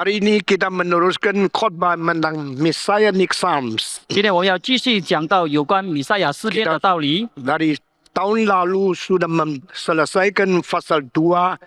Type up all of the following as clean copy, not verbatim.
Hari ini kita meneruskan khotbah tentang Messianic Psalms. 今天我们要继续讲到有关弥赛亚诗篇的道理。 Dari tahun lalu sudah selesaikan pasal 2,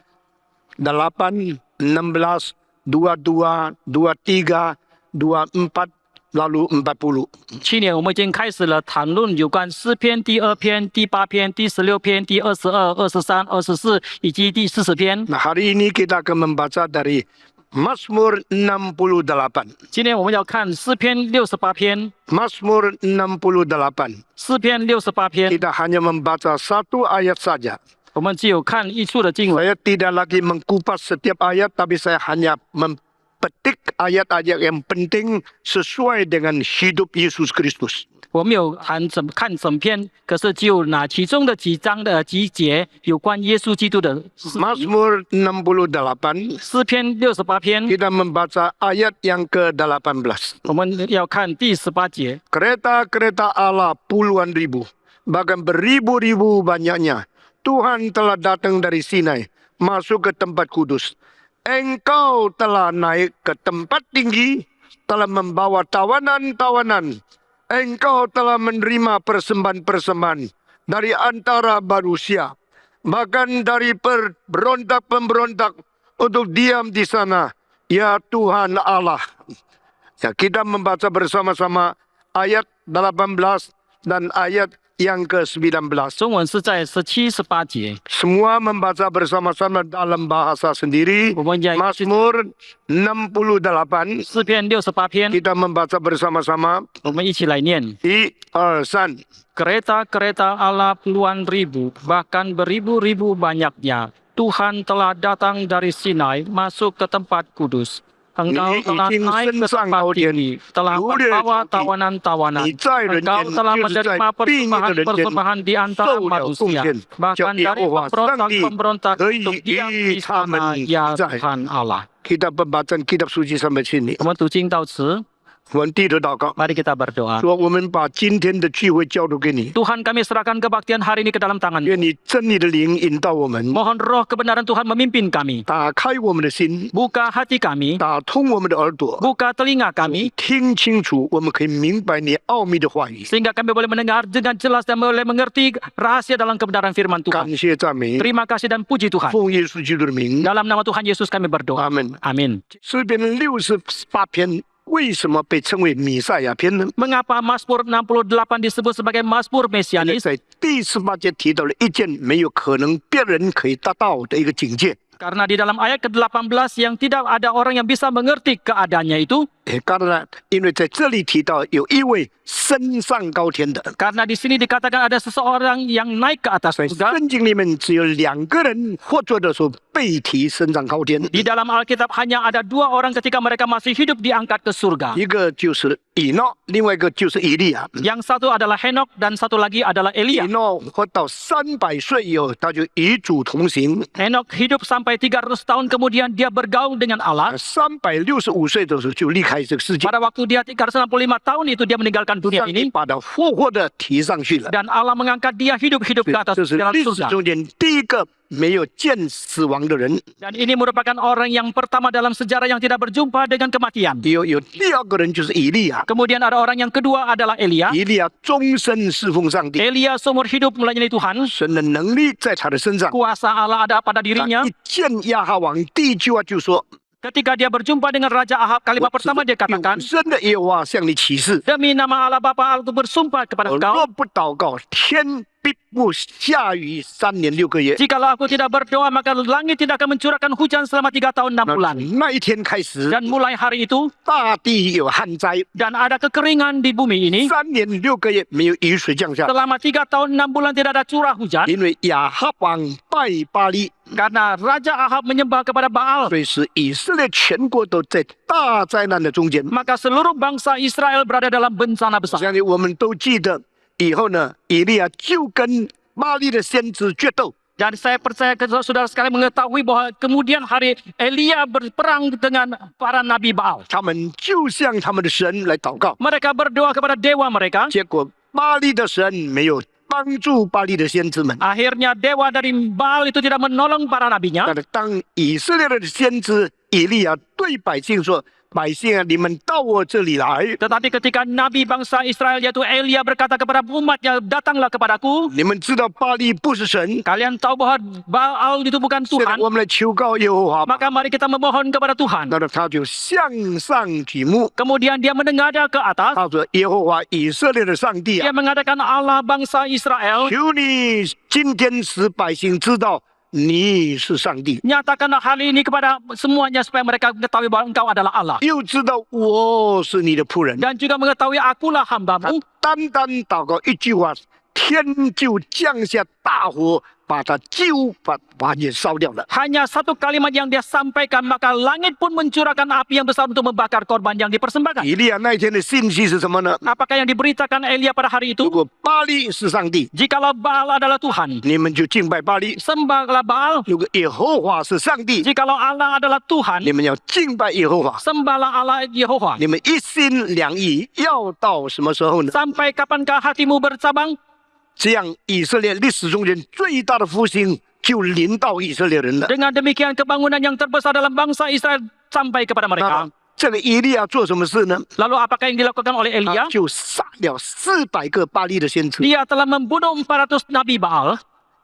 8, 16, 22, 23, 24, lalu 40. 去年我们已经开始了谈论有关诗篇第2篇、第8篇、第16篇、第22、23、24以及第40篇。 Nah, hari ini kita akan membaca dari Mazmur 68. 今天我们要看诗篇68篇。 Mazmur 68. 诗篇68篇， Kita hanya membaca satu ayat saja. 我们只有看一处的经文。 Saya tidak lagi mengkupas setiap ayat, tapi saya hanya mempetik ayat-ayat yang penting sesuai dengan hidup Yesus Kristus. 我没有看整篇，可是只有拿其中的几章的几节有关耶稣基督的诗。 Mazmur 68, 诗篇68篇， kita membaca ayat yang ke-18. 我们要看第18节。 Kereta-kereta Allah puluhan ribu, bahkan beribu-ribu banyaknya. Tuhan telah datang dari Sinai, masuk ke tempat kudus. Engkau telah naik ke tempat tinggi, telah membawa tawanan-tawanan. Engkau telah menerima persembahan-persembahan dari antara manusia, bahkan dari pemberontak-pemberontak untuk diam di sana. Ya Tuhan Allah. Ya, kita membaca bersama-sama ayat 18 dan ayat yang ke-19. 中文是在17、18节。 Semua membaca bersama-sama dalam bahasa sendiri. 我们要 Mazmur 68. 诗篇68篇， Kita membaca bersama-sama. 我们一起来念。 1, 2, 3. Kereta-kereta Allah puluhan ribu, bahkan beribu-ribu banyaknya. Tuhan telah datang dari Sinai, masuk ke tempat kudus. Engkau telah naik ke tempat tinggi, telah membawa tawanan-tawanan. Engkau telah menerima persembahan-persembahan di antara manusia, bahkan dari pemberontak-pemberontak untuk diam di sana, ya Tuhan Allah. Kita pembacaan kitab suci sampai sini. 我们读经到此， 我们低头祷告， mari kita berdoa. 说我们把今天的聚会交托给你， Tuhan, kami serahkan kebaktian hari ini ke dalam tangan. 愿你真理的灵引导我们， Mohon roh kebenaran Tuhan memimpin kami. 打开我们的心， Buka hati kami, 打通我们的耳朵， buka telinga kami, 听清楚，我们可以明白你奥秘的话语。 sehingga kami boleh mendengar dengan jelas dan boleh mengerti rahasia dalan kebenaran firman 感 Tuhan. 谢赞美， Terima kasih dan puji Tuhan. 奉耶稣基督的名， Dalam nama Tuhan Yesus kami berdoa. 阿门。 Amin. 诗篇68篇为什么被称为弥赛亚篇呢？ Mengapa Mazmur 68 disebut sebagai Mazmur 因为 Mesianis? 在第18节提到了一件没有可能别人可以达到的一个境界。 Karena di dalam ayat ke-18 yang tidak ada orang yang bisa mengerti keadaannya itu. 因为在这里提到有一位升上高天的， Karena di sini dikatakan ada seseorang yang naik ke atas 在 surga. 圣经里面只有2个人活着的时候被提升上高天， Di dalam Alkitab hanya ada 2 orang ketika mereka masih hidup diangkat ke surga. 一个就是以诺，另外一个就是以利亚。 Yang satu adalah Henok dan satu lagi adalah 以 Elia. 诺活到300岁以后，他就与主同行。 Henok hidup sampai 300 tahun kemudian dia bergaul dengan Allah. 365岁的时候就离开这个世界， Pada waktu dia 365 tahun itu dia meninggalkan dunia 上帝 ini. 把他活活的提上去了。 Dan Allah mengangkat dia hidup-hidup ke atas 这是 dalam 历史 surga. 中间第一个没有见死亡的人。 Dan ini merupakan orang yang pertama dalam sejarah yang tidak berjumpa dengan kematian. 有第二个人就是以利亚， Kemudian ada orang yang kedua adalah Elia. 以利亚终身侍奉上帝， Elia seumur hidup melayani Tuhan. 神的能力在他的身上。 Kuasa Allah ada pada 他 dirinya. 一见亚哈王，第一句话就说 Ketika dia berjumpa dengan Raja Ahab, kalimat pertama dia 永 katakan, 生的耶和华向你起誓， Demi nama Allah Bapa Allah itu bersumpah kepada 我 engkau, 若不祷告，天必不下雨3年6个月。 jikalau aku tidak berdoa, maka langit tidak akan mencurahkan hujan selama 3 tahun 6 bulan. 那一天开始， Dan mulai hari itu, 大地有旱灾， dan ada kekeringan di bumi ini. 3年6个月没有雨水降下， Selama 3 tahun 6 bulan tidak ada curah hujan. 因为亚哈王拜巴利， Karena Raja Ahab menyembah kepada Baal. 所以使以色列全国都在大灾难的中间。 Maka seluruh bangsa Israel berada dalam bencana 我 besar. 相信我们都记得，以后呢，以利亚就跟巴利的先知决斗。 Dan saya percaya saudara sekalian mengetahui bahwa kemudian hari Elia berperang dengan para nabi Baal. 他们就向他们的神来祷告， Mereka berdoa kepada dewa mereka. 结果巴利的神没有帮助巴利的先知们。 Akhirnya dewa dari Baal itu tidak menolong para nabinya. 但是当以色列的先知以利亚对百姓说：“百姓啊，你们到我这里来， Tetapi ketika Nabi bangsa Israel yaitu Elia berkata kepada umatnya, datanglah kepadaku. 你们知道巴利不是神， Kalian tahu bahwa Baal itu bukan 现在 Tuhan. 我们来求告耶和华吧。 Maka mari kita memohon kepada Tuhan. 那么他就向上举目， Kemudian dia menengadah ke atas. 他说：“耶和华以色列的上帝啊， Dia mengatakan Allah bangsa Israel, 求你今天使百姓知道你是上帝， nyatakanlah hal ini kepada semuanya supaya mereka mengetahui bahwa engkau adalah Allah. 又知道我是你的仆人。 Dan juga mengetahui akulah hambamu. 单单祷告一句话，天就降下大火，把它完全烧掉了。 Hanya satu kalimat yang dia sampaikan, maka langit pun mencurahkan api yang besar untuk membakar korban yang dipersembahkan. 以利亚那一天的信息是什么呢？ Apakah yang diberitakan Elia pada hari 如 itu? 果巴利是上帝， Jikalau Baal adalah Tuhan, 你们就敬拜巴利； sembahlah Baal. 如果耶和华是上帝， Jikalau Allah adalah Tuhan, 你们要敬拜耶和华。 sembahlah Allah Yehova. 你们一心两意，要到什么时候呢？ Sampai kapankah hatimu bercabang? 这样，以色列历史中间最大的复兴就临到以色列人了。 Dengan demikian kebangunan yang terbesar dalam bangsa Israel sampai kepada 那 mereka. 这个以利亚做什么事呢？ Lalu apakah yang dilakukan oleh 他 Elia? 就杀了400个巴利的先知。 Dia telah membunuh 400 Nabi Baal.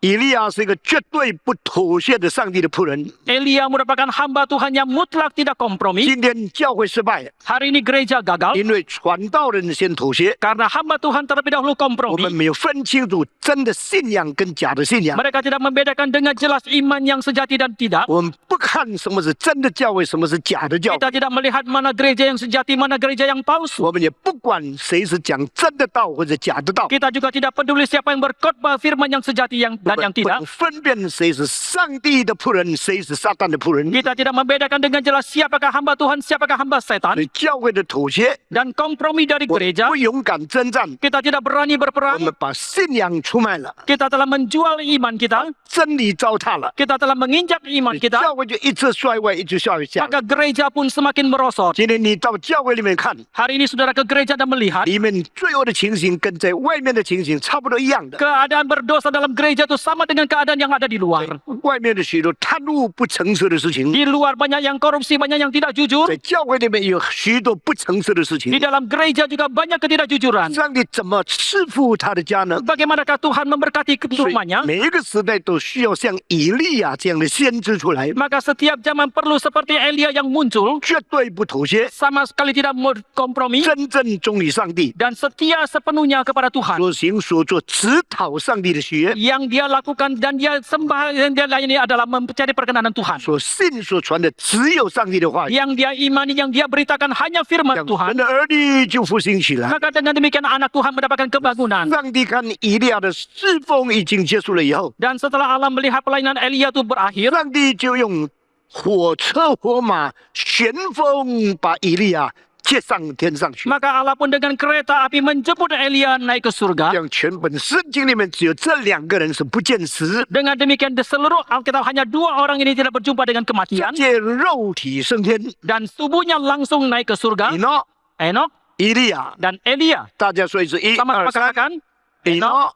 以利亚是一个绝对不妥协的上帝的仆人。 Elia merupakan hamba Tuhan yang mutlak tidak kompromi. 今天教会失败， Hari ini gereja gagal 因为传道人先妥协， karena hamba Tuhan terlebih dahulu 我们 kompromi. 没有分清楚真的信仰跟假的信仰。 Mereka tidak membedakan dengan jelas iman yang sejati dan tidak. 我们不看什么是真的教会，什么是假的教会。 Kita tidak melihat mana gereja yang sejati, mana gereja yang palsu. 我们也不管谁是讲真的道或者假的道。 Kita juga tidak peduli siapa yang berkhotbah firman yang sejati dan yang 不 tidak. 分辨谁是上帝的仆人，谁是撒旦的仆人。 Kita tidak membedakan dengan jelas siapakah hamba Tuhan, siapakah hamba 所 setan. 以教会的妥协， Dan kompromi dari 我 gereja, 不勇敢征战， kita tidak berani 我 berperang. 们把信仰出卖了， Kita telah menjual iman kita. 真理糟蹋了， Kita telah menginjak iman kita. 教会就一直衰微，一直下下。 Maka gereja pun semakin merosot. 今天你到教会里面看， Hari ini saudara ke gereja dan melihat 里面最后的情形跟在外面的情形差不多一样的。 keadaan berdosa dalam gereja itu sama dengan keadaan yang ada di luar. 外面的许多贪污不诚实的事情， Di luar banyak yang korupsi, banyak yang tidak jujur. 在教会里面有许多不诚实的事 Di 情。 dalam gereja juga banyak ketidakjujuran. 上帝怎么赐福他的家呢？ Bagaimanakah Tuhan memberkati 所以 rumahnya? 每一个时代都需要像以利亚这样的先知出来， Maka setiap zaman perlu seperti Elia yang muncul, 绝对不妥协， sama sekali tidak mau kompromi, 真正忠于上帝， dan setia sepenuhnya kepada Tuhan. 所行所做直讨上帝的喜悦， Yang dia lakukan dan dia sembah, yang dia layani adalah mencari perkenanan Tuhan. 所信所传的只有上帝的话语。 Yang dia imani, yang dia beritakan hanya 这 firman 样 Tuhan. 神的儿女就复兴起来。 Maka dengan demikian anak Tuhan mendapatkan kebangunan. 上帝看以利亚的侍奉已经结束了以后， Dan setelah Allah melihat pelayanan Elia itu berakhir, 上帝就用火车火马旋风把以利亚接上天上去。 maka Allah pun dengan kereta api menjemput Elia naik ke 这 surga. 样全本圣经里面只有这2个人是不见死， Dengan demikian di seluruh Alkitab hanya 2 orang ini tidak berjumpa dengan kematian. 借肉体升天。 Dan tubuhnya langsung naik ke surga. 以诺、 Enok 以利亚， dan Elia. 大家说一次，1、 Sama 2、 sama 3。 katakan 以 Enok, 诺、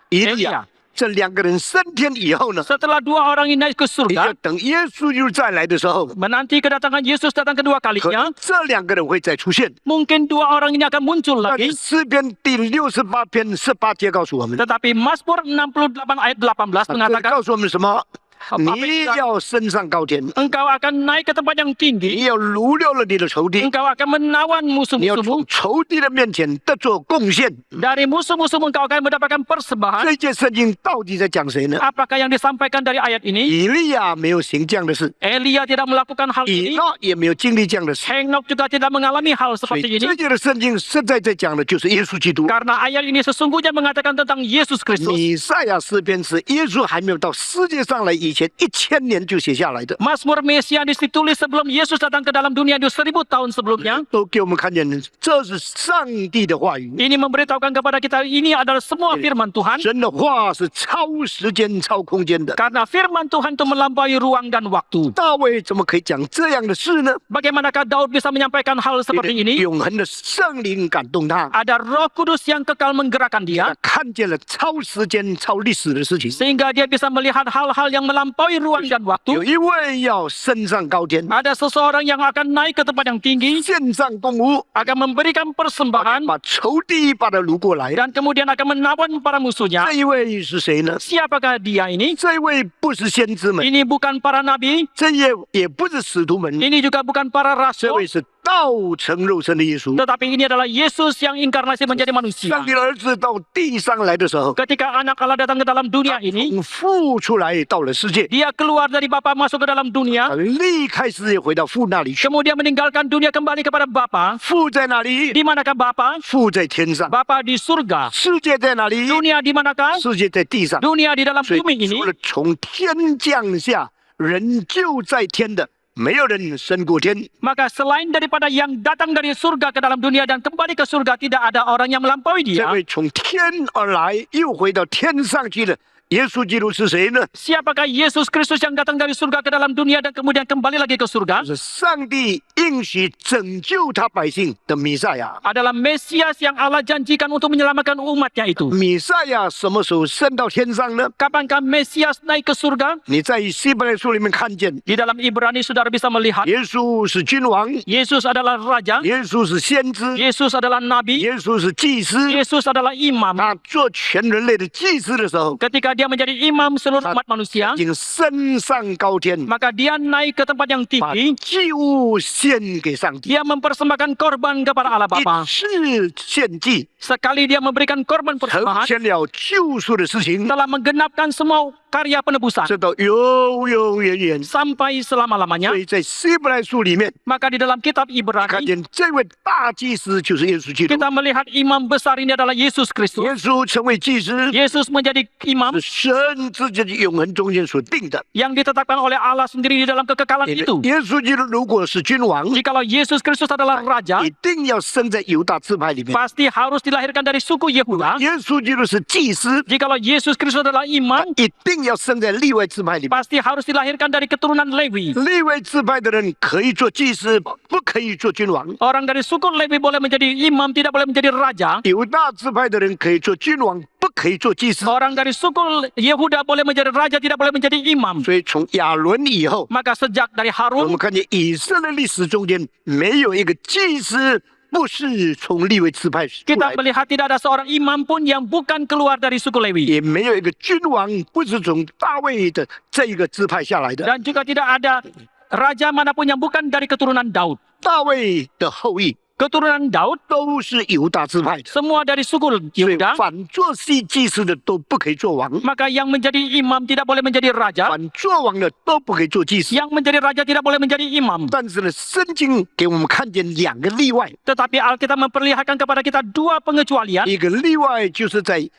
以利 Elia. 亚，这2个人升天以后呢， Setelah 2 orang ini naik ke 你就 surga, 等耶稣又再来的时候， menanti kedatangan Yesus datang kedua 可 kalinya, 能这2个人会再出现。 mungkin 2 orang ini akan muncul 但是 lagi. 诗篇第68篇18节告诉我们， Tetapi Mazmur 68 ayat 18这里 mengatakan, 告诉我们什么？ apa 你 itu? 要升上高天， Engkau akan naik ke tempat yang 你 tinggi. 要掳了你的仇敌， Engkau akan menawan 你要 musuh-musuhmu. 从仇敌的面前得做贡献。 Dari musuh-musuhmu engkau akan mendapatkan persembahan. 这件圣经到底在讲谁呢？ Apakah yang disampaikan dari ayat ini? 以利亚没有行这样的事， Elia tidak melakukan hal 以 ini. 诺也没有经历这样的事， Henok juga tidak mengalami hal 所 seperti 以 ini. 这节的圣经实在在讲的就是耶稣基督。 Karena ayat ini sesungguhnya mengatakan tentang Yesus Kristus. 以赛亚诗篇是耶稣还没有到世界上来以前1000年就写下来的， Mazmur Mesianis ditulis sebelum Yesus datang ke dalam dunia di 1000 tahun sebelumnya. 都给我们看见，这是上帝的话语。 Ini memberitahukan kepada kita ini adalah semua firman Tuhan. 神的话是超时间、超空间的。 Karena firman Tuhan itu melampaui ruang dan waktu. 大卫怎么可以讲这样的事呢？ Bagaimanakah Daud bisa menyampaikan hal seperti 因为 ini? 永恒的圣灵感动他， Ada Roh Kudus yang kekal menggerakkan 他 dia 看见了超时间、超历史的事情。 sehingga dia bisa melihat hal-hal yang melampaui ruang dan 有 waktu. 一位要升上高天， Ada seseorang yang akan naik ke tempat yang tinggi, 献上供物， akan memberikan persembahan, 把仇敌把他掳过来。 dan kemudian akan menawan para musuhnya. 这一位是谁呢？ Siapakah dia ini? 这一位不是先知们， Ini bukan para nabi, 这也不是使徒们， ini juga bukan para 这 rasul, 位是道成肉身的耶稣。 tetapi ini adalah Yesus yang inkarnasi menjadi manusia. 上帝的儿子到地上来的时候， Ketika anak Allah datang ke dalam dunia ini, 从父出来到了世界， dia keluar dari Bapa masuk ke dalam dunia, 离开世界回到父那里去。 kemudian meninggalkan dunia kembali kepada Bapa. 父在哪里？ Di manakah Bapa? 父在天上。 Bapa di surga. 世界在哪里？ Dunia di manakah? 世界在地上。 Dunia di dalam 所以 bumi 除 ini. 了从天降下，人就在天的，没有人升过天。 Maka selain daripada yang datang dari surga ke dalam dunia dan kembali ke surga, tidak ada orang yang melampaui 这 dia. 位从天而来又回到天上去的耶稣基督是谁呢？ Siapakah Yesus Kristus yang datang dari surga ke dalam dunia dan kemudian kembali lagi ke surga? 是上帝应许拯救他百姓的弥赛亚。 Adalah Mesias yang Allah janjikan untuk menyelamatkan umatnya itu. 弥赛亚什么时候升到天上呢？ Kapankah Mesias naik ke surga? 你在希伯来书里面看见， Di dalam Ibrani saudara bisa melihat 耶稣是君王， Yesus adalah raja, 耶稣是先知， Yesus adalah nabi, 耶稣是祭司。 Yesus adalah imam. 他做全人类的祭司的时候， Ketika dia menjadi imam seluruh umat manusia, 已经升上高天， maka dia naik ke tempat yang 把 tinggi. 祭物献给上帝， Dia mempersembahkan korban kepada Allah 一 Bapa. 次献祭， Sekali dia memberikan korban 成 persembahan, 全了救赎的事情， telah menggenapkan semua karya penebusan 直到永永远远。 sampai selama-lamanya. 所以在希伯来书里面， Maka di dalam kitab 看 Ibrani, 见这位大祭司就是耶稣基督。 kita melihat imam besar ini adalah Yesus 耶 Kristus. 稣成为祭司， Yesus menjadi imam 是神自己的永恒中间所定的。 yang ditetapkan oleh Allah sendiri di dalam kekekalan 你的 itu. 耶稣基督如果是君王， Jikalau Yesus Kristus adalah raja, 一定要生在犹大支派里面。 pasti harus dilahirkan dari suku Yehuda. 耶稣基督是祭司， Jikalau Yesus Kristus adalah imam, 一定要生在利未支派里面。 pasti harus dilahirkan dari keturunan Lewi. 利未支派的人可以做祭司，不可以做君王； Orang dari suku Lewi boleh menjadi imam, tidak boleh menjadi raja. 犹大支派的人可以做君王，不可以做祭司。 Orang dari suku Yehuda boleh menjadi raja, tidak boleh menjadi imam. 所以从亚伦以后， Maka sejak dari 我 Harun, 们看见以色列历史中间没有一个祭司不是从利未支派出 kita 来的， melihat tidak ada seorang imam pun yang bukan keluar dari suku Lewi. 也没有一个君王不是从大卫的这一个支派下来的。 Dan juga tidak ada raja manapun yang bukan dari keturunan Daud. 大卫的后裔 Keturunan Daud 都是犹大支派的， semua dari suku 所以 Yehuda. 反做祭司的都不可以做王， Maka yang menjadi imam tidak boleh menjadi raja, 反做王的都不可以做祭司。 yang menjadi raja tidak boleh menjadi imam. 但是呢，圣经给我们看见两个例外， Tetapi Alkitab memperlihatkan kepada kita dua pengecualian. 一个例外就是在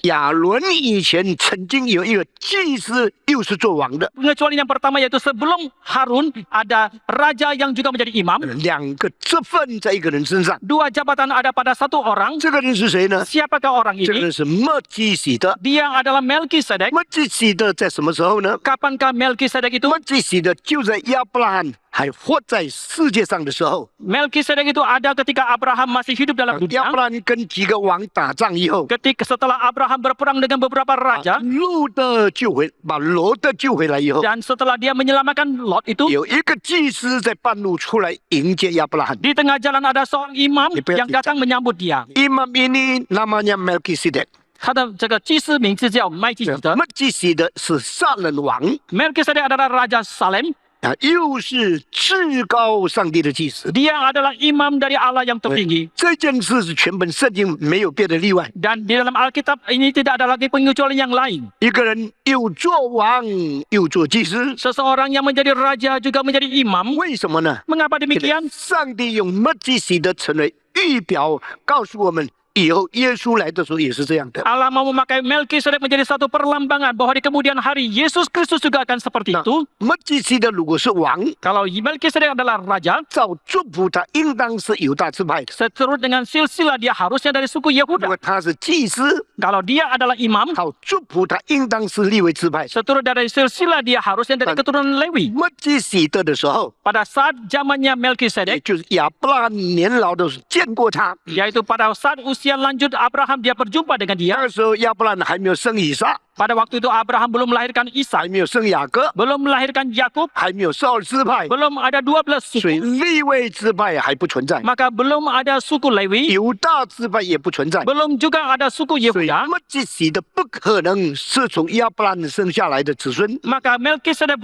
亚伦以前曾经有一个祭司，又是做王的， Pengecualian yang pertama yaitu sebelum Harun ada raja yang juga menjadi imam. 两个职分在一个人身上。 Dua jabatan ada pada satu orang. 这个人是谁呢？ Siapakah orang 这个 ini? 人是麦基洗德。 Dia adalah Melkisedek. 麦基洗德在什么时候呢？ Kapankah Melkisedek itu? 麦基洗德就在亚伯拉罕还活在世界上的时候， Melkisedek itu ada ketika Abraham masih hidup dalam 亚 dunia. 伯拉罕跟几个王打仗以后， Ketika setelah Abraham berperang dengan beberapa raja 路德救回，把罗德救回来以后， dan setelah dia menyelamatkan Lot itu, 有一个祭司在半路出来迎接亚伯拉罕。 di tengah jalan ada seorang imam Dibayar yang datang menyambut dia. Imam ini namanya Melkisedek. 他的这个祭司名字叫麦基洗德。麦基洗德是撒冷王 Melkisedek adalah Raja Salem. 啊，又是至高上帝的祭司。 Dia adalah imam dari Allah yang tertinggi. 这件事是全本圣经没有别的例外。 Dan di dalam Alkitab ini tidak ada lagi pengecualian yang lain. 一个人又做王又做祭司， Seseorang yang menjadi raja juga menjadi imam. 为什么呢？ Mengapa demikian? 上帝用麦基洗德成为预表，告诉我们以后耶稣来的时候也是这样的。 Allah mau memakai Melkisedek menjadi satu perlambangan bahwa di kemudian hari Yesus Kristus juga akan seperti itu. 麦基洗德如果是王， Kalau Melkisedek adalah raja, 照祝福他应当是犹大支派的； seturut dengan silsilah dia harusnya dari suku 如 Yehuda. 果他是祭司， Kalau dia adalah imam, 好祝福他应当是利未支派的。 seturut dari silsilah dia harusnya dari keturunan Lewi. 麦基洗德的时候， Pada saat zamannya 也 Melkisedek, 就是亚伯拉罕年老的时候见过他， yaitu pada saat usia lanjut Abraham dia berjumpa dengan dia. 那个时候亚伯拉罕还没有生以撒， Pada waktu itu Abraham belum melahirkan 还 Ishak, 没有生雅各， belum melahirkan Yakub, 还没有12支派， belum ada 12 所以 suku, 利未支派还不存在， maka belum ada suku Lewi, 犹大支派也不存在。 belum juga ada suku 所以 Yehuda. 末基洗的不可能是从亚伯拉罕生下来的子孙， Maka Melkisedek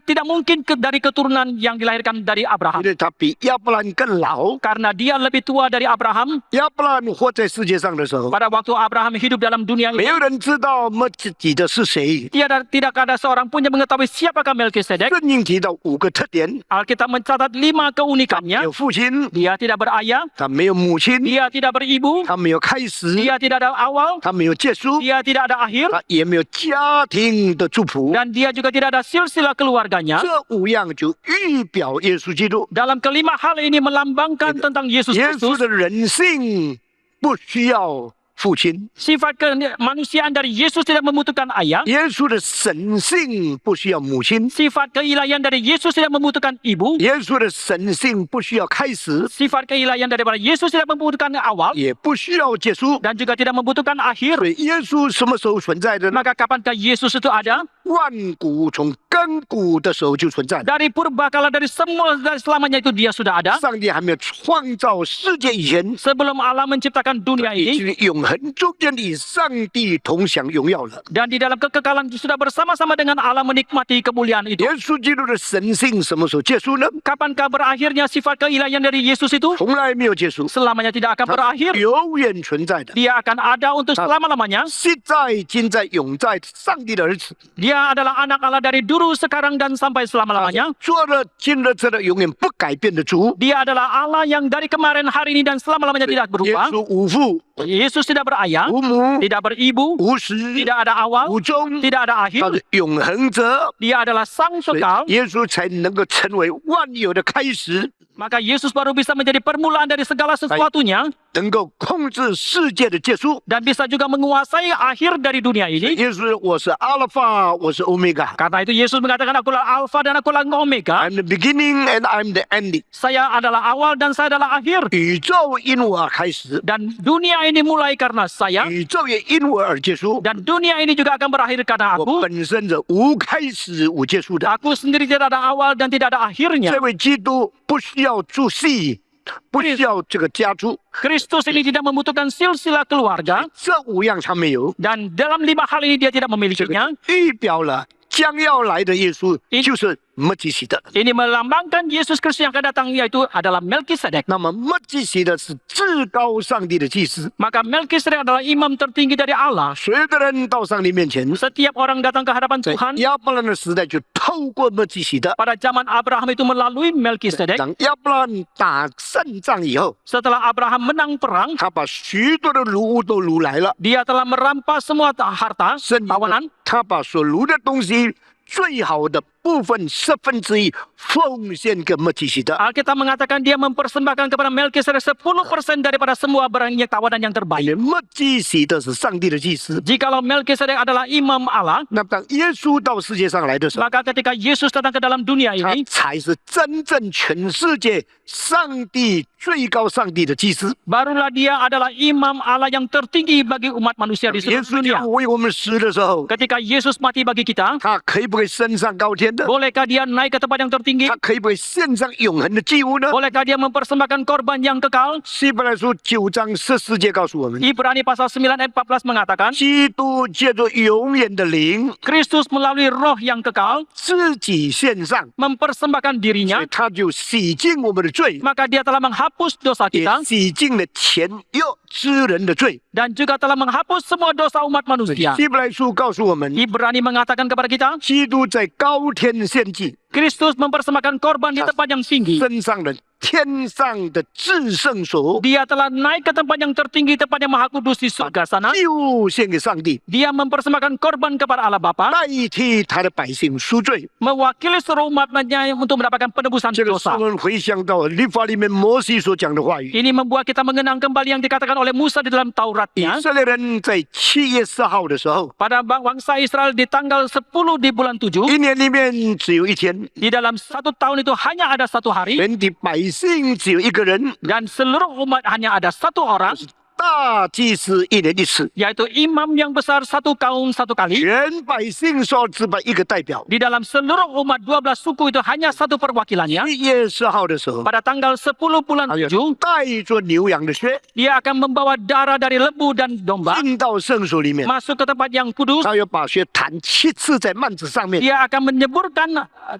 tidak mungkin dari keturunan yang dilahirkan dari 因 Abraham. 为他比亚伯拉罕更老。 Karena dia lebih tua dari Abraham. 亚伯拉罕活在世界上的时候， Pada waktu Abraham hidup dalam dunia 没 ini, 有人知道末基洗的是谁。 tidak ada seorang pun yang mengetahui siapakah Melkisedek. 圣经提到5个特点： Alkitab mencatat 5 keunikannya. 有父亲， Dia tidak berayah, 他没有母亲， dia tidak beribu, 他没有开始， dia tidak ada awal, 他没有结束， dia tidak ada akhir, 他也没有家庭的祝福。 dan dia juga tidak ada silsilah keluarganya. 这5样就预表耶稣基督。 Dalam kelima hal ini melambangkan tentang Yesus 耶稣 Kristus. 的人性不需要父亲， Sifat kemanusiaan dari Yesus tidak membutuhkan ayah. 耶稣的神性不需要母亲， Sifat keilahian dari Yesus tidak membutuhkan ibu. 耶稣的神性不需要开始， Sifat keilahian daripada Yesus tidak membutuhkan awal 也不需要结束。 dan juga tidak membutuhkan akhir. 所以耶稣什么时候存在的呢？ Maka kapankah Yesus itu ada? 万古从亘古的时候就存在了。 Dari purbakala, dari selamanya itu dia sudah ada. 上帝还没有创造世界以前， Sebelum Allah menciptakan dunia 已 ini, 经永恒中间与上帝同享荣耀了。 dan di dalam kekekalan sudah bersama-sama dengan Allah menikmati kemuliaan itu. 耶稣基督的神性什么时候结束呢？ Kapankah berakhirnya sifat keilahian dari Yesus itu? 从来没有结束， Selamanya tidak akan 它 berakhir. 永远存在的。 Dia akan ada untuk selama-lamanya. 现在、今在、永在，上帝的儿子， Dia adalah anak Allah dari dulu, sekarang, dan sampai selama-lamanya. 做了今日这的永远不改变的主。 Dia adalah Allah yang dari kemarin, hari ini, dan selama-lamanya tidak 耶 berubah. 稣无父 Yesus tidak berayah, 无母 tidak beribu, 无始 tidak ada awal, 无终， tidak ada 他 akhir. 是永恒者， Dia adalah sang 所以 kekal. 耶稣才能够成为万有的开始， Maka Yesus baru bisa menjadi permulaan dari segala sesuatunya 能够控制世界的结束。 dan bisa juga menguasai akhir dari dunia ini. 耶稣，我是阿拉法，我是欧米伽 Karena itu Yesus mengatakan, akulah Alfa dan akulah Omega. ，I'm the beginning and I'm the ending。 Saya adalah awal dan saya adalah akhir. 宇宙因我而开始， Dan dunia ini mulai karena saya. 宇宙也因我而结束。 Dan dunia ini juga akan berakhir karena 我 aku. 本身是无开始无结束的。 Aku sendiri tidak ada awal dan tidak ada akhirnya. 这位基督不需要注戏，不需要这个家族， Kristus ini tidak membutuhkan silsilah keluarga. 这5样他没有。 Dan dalam 5 hal ini dia tidak 这 memilikinya. 个预表了将要来的耶稣就是末基洗德。 Ini melambangkan Yesus Kristus yang akan datang, yaitu adalah Melkisedek. 那么末基洗德是至高上帝的祭司， Maka Melkisedek adalah imam tertinggi dari Allah. 所有的人到上帝面前， Setiap orang datang ke hadapan 在 Tuhan. 亚伯兰的时代就透过末基洗德。 Pada zaman Abraham itu melalui Melkisedek. 当亚伯兰打胜仗以后， Setelah Abraham menang perang, 他把许多的掳物都掳来了， dia telah merampas semua harta, 甚至 tawanan. 他把所掳的东西最好的部分1/10奉献给末基洗德。 Alkitab mengatakan dia mempersembahkan kepada Melkisedek 10% daripada semua barang yang tawanan yang 因 terbaik. 为末基洗德是上帝的祭司。 Jikalau Melkisedek adalah imam Allah, 那当耶稣到世界上来的时候， maka ketika Yesus datang ke dalam dunia 他 ini, 才是真正全世界上帝最高上帝的祭司。 barulah dia adalah imam Allah yang tertinggi bagi umat manusia di 耶 seluruh 稣 dunia. 就为我们死的时候， Ketika Yesus mati bagi kita, 他可以不可以升上高天的？ bolehkah dia naik ke tempat yang tertinggi? 他可以不可以献上永恒的祭物呢？ Bolehkah dia mempersembahkan korban yang kekal? 希伯来书9章14节告诉我们， Ibrani pasal 9 ayat 14 mengatakan, 基督借着永远的灵 Kristus melalui roh yang kekal 自己献上， mempersembahkan 所 dirinya, 以他就洗净我们的罪， maka dia telah menghapus dosa 也 kita 洗净了前右之人的罪。 dan juga telah menghapus semua dosa umat manusia. 希伯来书告诉我们， Ibrani mengatakan kepada kita, 基督在高天献祭， Kristus mempersembahkan korban di tempat yang tinggi. 升上了天上的至圣所， Dia telah naik ke tempat yang tertinggi, tempat yang maha kudus di surga sana. 就献给上帝， Dia mempersembahkan korban kepada Allah Bapa, 代替他的百姓赎罪。 mewakili seluruh umatnya untuk mendapatkan penebusan 这个使 dosa. 我们回想到律法里面摩西所讲的话语。 Ini membuat kita mengenang kembali yang dikatakan oleh Musa di dalam 以 Tauratnya. 色列人在7月4号的时候， Pada bangsa Israel di tanggal 10 di bulan 7, 一年里面只有一天， di dalam 1 tahun itu hanya ada 1 hari, 全体百姓只有一个人， dan seluruh umat hanya ada 1 orang, 大祭司1年1次， yaitu imam yang besar satu kaum satu kali. 全百姓所支派一个代表。 Di dalam seluruh umat 12 suku itu hanya satu perwakilannya. 1月10号的时候， Pada tanggal 10 bulan 他要 7, 带着牛羊的血 dia akan membawa darah dari lembu dan domba 进到圣所里面， masuk ke tempat yang kudus. 他要把血弹7次在幔子上面， Dia akan menyeburkan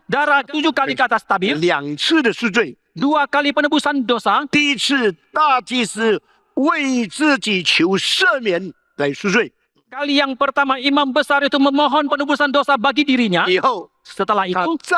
darah 7 kali ke atas tabir, 2次的赎罪。 2 kali penebusan dosa. 第一次大祭司为自己求赦免来赎罪， Kali yang pertama imam besar itu memohon penebusan dosa bagi dirinya. 以后 Setelah 他 itu 再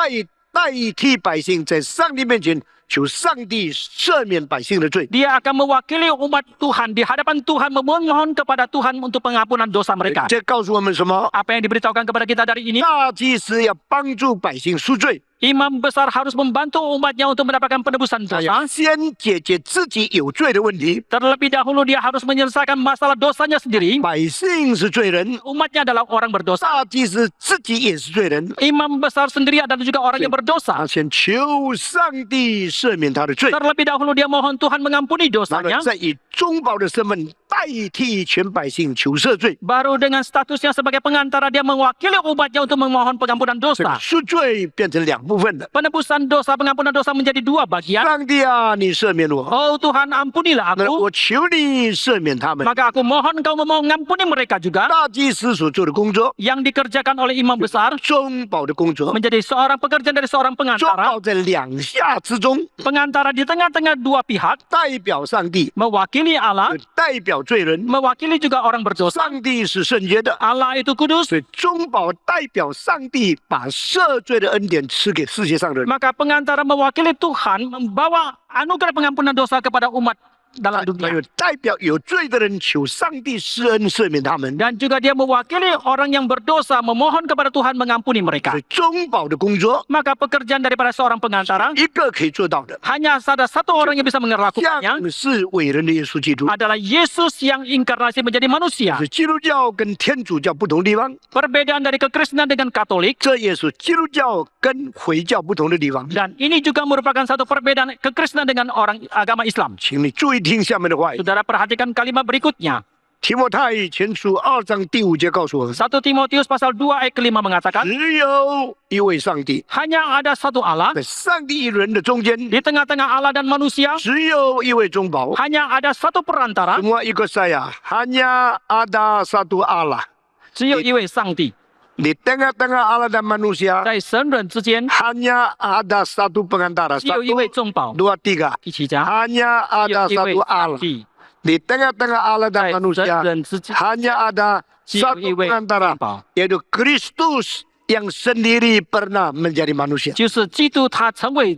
代替百姓在上帝面前求上帝赦免百姓的罪。 dia akan mewakili umat Tuhan di hadapan Tuhan, memohon kepada Tuhan untuk pengampunan dosa mereka. 这告诉我们什么？ Apa yang diberitahukan kepada kita dari ini? 大祭司要帮助百姓赎罪， Imam besar harus membantu umatnya untuk mendapatkan penebusan 他要 dosa. 先解决自己有罪的问题。 Terlebih dahulu dia harus menyelesaikan masalah dosanya sendiri. 百姓是罪人， Umatnya adalah orang berdosa. 大祭司自己也是罪人， Imam besar sendiri adalah juga orang yang berdosa. 他先求上帝赦免他的罪， Terlebih dahulu dia mohon Tuhan mengampuni 然后 dosanya. 再以中保的身份代替全百姓求赦罪。 Baru dengan statusnya sebagai pengantara dia mewakili umatnya untuk memohon pengampunan 这个 dosa. 赎罪变成2部分的。 Penebusan dosa, pengampunan dosa menjadi 2 bagian. 上帝啊，你赦免我， Oh Tuhan, ampunilah 那 aku. 我求你赦免他们。 Maka aku mohon engkau mengampuni mereka juga. 大祭司所做的工作， Yang dikerjakan oleh imam besar 中保的工作， menjadi seorang pekerjaan dari seorang 中 pengantara. 保在2下之中， Pengantara di tengah-tengah 2 pihak, 代表上帝， mewakili Allah, 代表罪人。 mewakili juga orang berdosa. 上帝是圣洁的， Allah itu kudus, 所以中保代表上帝把赦罪的恩典赐给世界上的人。 maka pengantara mewakili Tuhan membawa anugerah pengampunan dosa kepada umat dalam 还 dunia. 有代表有罪的人求上帝施恩赦免他们。 Dan juga dia mewakili orang yang berdosa memohon kepada Tuhan mengampuni 所 mereka. 以中保的工作， Maka pekerjaan daripada seorang pengantara 一个可以做到的， hanya ada satu orang yang bisa melakukannya, 像是伟人的耶稣基督。 adalah Yesus yang inkarnasi menjadi manusia. 是基督教跟天主教不同地方， Perbedaan dari kekristenan dengan Katolik, 这也是基督教跟回教不同的地方。 dan ini juga merupakan satu perbedaan kekristenan dengan orang agama Islam. 请你注意听下面的话语， Saudara perhatikan kalimat berikutnya. 提摩太前书2章第5节告诉我们， 1 Timotius pasal 2 ayat ke-5 mengatakan, 只有一位上帝， hanya ada satu Allah, 在上帝与人的中间， di tengah-tengah Allah dan manusia, 只有一位中保。 hanya ada satu perantara, Semua ikut saya, hanya ada satu Allah. 只有一位上帝， Di tengah-tengah Allah dan manusia, 在神人之间 hanya ada satu pengantara. 只有一位 Satu, 中保， dua, tiga. 一起讲， Hanya 只有 ada 一位 satu 上 Allah. 帝， Di tengah-tengah Allah 在 dan 神 manusia, 人之间 hanya ada 只有 satu 一位 pengantara, 中保， yaitu Kristus yang sendiri pernah menjadi manusia. 就是基督，他成为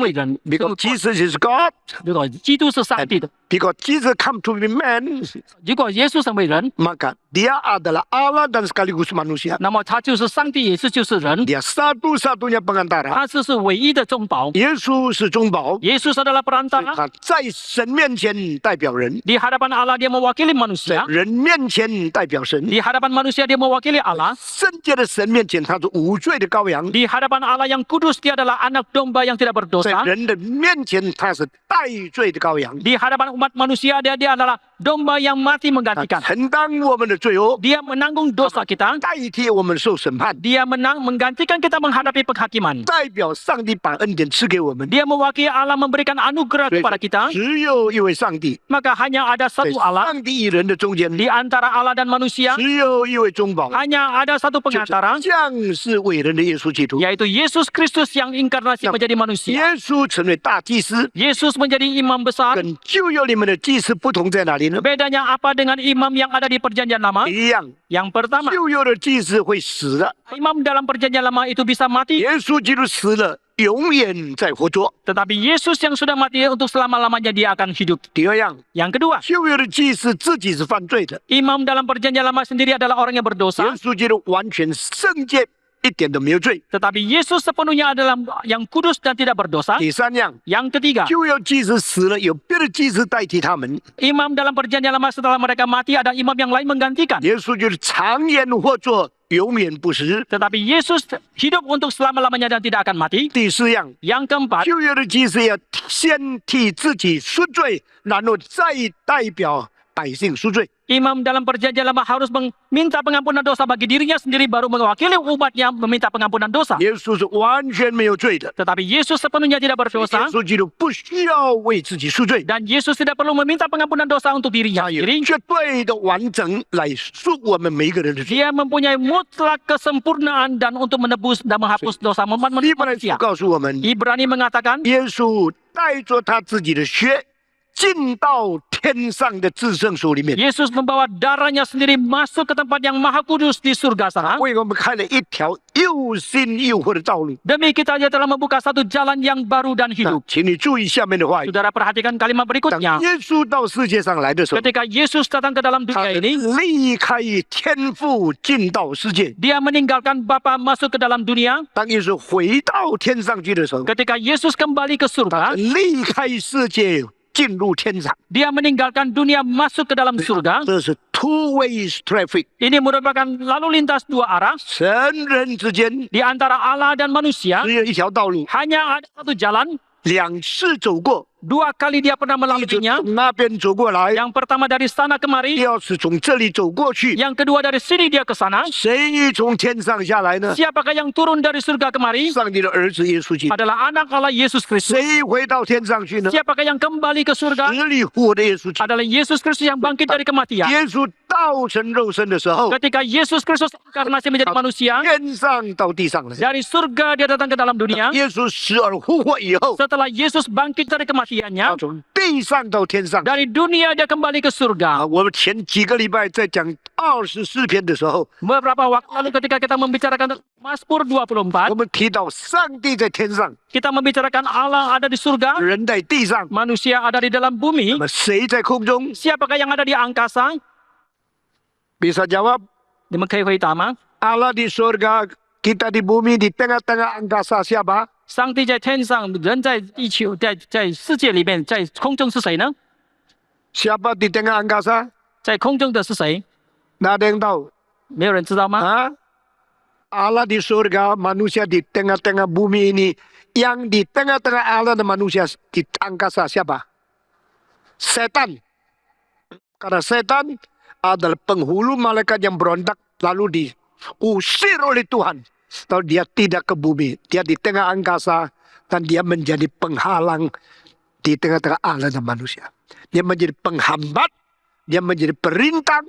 人， Because Jesus is God, 如果基督是上帝的， because Jesus come to be man, 如果耶稣成为人， maka dia adalah Allah dan sekaligus manusia. 那么他就是上帝，也是就是人， Dia satu-satunya pengantara. 他是唯一的中保。耶稣是中保， Yesus adalah perantara 他在神面前代表人， di hadapan Allah dia mewakili 在 manusia, 人面前代表神。 di hadapan manusia dia mewakili Allah, 圣洁的神面前，他是无罪的羔羊； di hadapan Allah yang kudus dia adalah anak domba yang tidak 在 berdosa, 人的面前，他是代罪的羔羊， di hadapan umat manusia dia adalah domba yang mati 他 menggantikan. 承担我们的罪恶， Dia menanggung dosa kita, 代替我们受审判， dia menggantikan kita menghadapi penghakiman. 代表上帝把恩典赐给我们。 Dia mewakili Allah memberikan anugerah 所以 kepada kita, 只有一位上帝， maka hanya ada 在 satu Allah 上帝与人的中间， di antara Allah dan manusia, 只有一位中保， hanya ada satu 就是 pengantara, 降世伟人的耶稣基督。 yaitu Yesus Kristus yang inkarnasi menjadi manusia. 耶稣成为大祭司， Yesus menjadi imam besar. 跟旧约里面的祭司不同在哪里呢？ Bedanya apa dengan imam yang ada di perjanjian lama? 一样， Yang pertama, 旧约的祭司会死的， imam dalam perjanjian lama itu bisa mati, 耶稣基督死了，永远在活着。 tetapi Yesus yang sudah mati untuk selama-lamanya dia akan hidup. 第二样， Yang kedua, 旧约的祭司自己是犯罪的， imam dalam perjanjian lama sendiri adalah orang yang 耶 berdosa, 稣基督完全圣洁，一点都没有罪。 tetapi Yesus sepenuhnya adalah yang kudus dan tidak berdosa. 第三样， Yang ketiga, 旧约祭司死了，有别的祭司代替他们， imam dalam perjanjian lama setelah mereka mati ada imam yang lain menggantikan. 耶稣就是常年活着，永远不死。 Tetapi Yesus hidup untuk selama-lamanya dan tidak akan mati. 第四样， Yang keempat, 旧约的祭司要先替自己赎罪，然后再代表百姓赎罪。 Imam dalam perjanjian lama harus meminta pengampunan dosa bagi dirinya sendiri, baru mewakili umatnya meminta pengampunan dosa. 耶稣是完全没有罪的， Tetapi Yesus sepenuhnya tidak 耶 berdosa, 稣基督不需要为自己赎罪， dan Yesus tidak perlu meminta pengampunan dosa untuk dirinya 他有 sendiri. 绝对的完整来赎我们每一个人的罪。 Dia mempunyai mutlak kesempurnaan dan untuk menebus dan menghapus dosa 希伯来书 manusia. 告诉我们， Ibrani mengatakan, 耶稣带着他自己的血进到天上的至圣所里面， Yesus membawa darahnya sendiri masuk ke tempat yang maha kudus di surga sana. 为我们开了一条又新又活的道路。 Demi kita dia telah membuka satu jalan yang baru dan 那 hidup. 请你注意下面的话语。 Saudara perhatikan kalimat 当 berikutnya. 耶稣到世界上来的时候， Ketika Yesus datang ke dalam 他 dunia ini, 离开天父进到世界。 dia meninggalkan Bapa masuk ke dalam dunia. 当耶稣回到天上去的时候， Ketika Yesus kembali ke 他 surga, 离开世界进入天堂。 dia meninggalkan dunia masuk ke dalam surga. 这是 two-way traffic， Ini merupakan lalu lintas dua arah 神人之间 di antara Allah dan manusia. 只有一条道路， Hanya ada satu jalan. 两次走过， Dua kali dia pernah 一直 melaluinya. 从那边走过来， Yang pertama dari sana 第 kemari. 二次从这里走过去。 Yang kedua dari sini dia ke sana. 谁从天上下来呢？ Siapakah yang turun dari surga kemari? 上帝的儿子耶稣基督。 Adalah anak Allah Yesus Kristus. 谁回到天上去呢？ Siapakah yang kembali ke surga? 死里复活的耶稣基督。 Adalah Yesus Kristus yang bangkit dari kematian. 耶稣道成肉身的时候， Ketika Yesus Kristus inkarnasi menjadi manusia, 天上到地上来。 dari surga dia datang ke dalam dunia. 耶稣死而复活以后， Setelah Yesus bangkit dari 他 kematiannya, 从地上到天上。 dari dunia dia kembali ke 啊， surga. 我们前几个礼拜在讲24篇的时候， Beberapa waktu lalu ketika kita membicarakan tentang Mazmur 24, 我们提到上帝在天上， kita membicarakan Allah ada di surga, 人在地上， manusia ada di dalam 那 bumi. 么谁在空中？ Siapakah yang ada di angkasa? Bisa jawab? 你们可以回答吗？ Allah di surga, kita di bumi, di tengah-tengah angkasa siapa? 上帝在天上，人在地球，在世界里面，在空中是谁呢？ Siapa di tengah angkasa? 在空中的是谁？ Nggak ada yang tahu. 没有人知道吗？ Hah? Allah di surga, manusia di tengah-tengah bumi ini. Yang di tengah-tengah Allah dan manusia di angkasa siapa? Setan. Karena setan adalah penghulu malaikat yang berontak lalu diusir oleh Tuhan. Kalau dia tidak ke bumi, dia di tengah angkasa dan dia menjadi penghalang di tengah-tengah Allah dan manusia. Dia menjadi penghambat, dia menjadi perintang.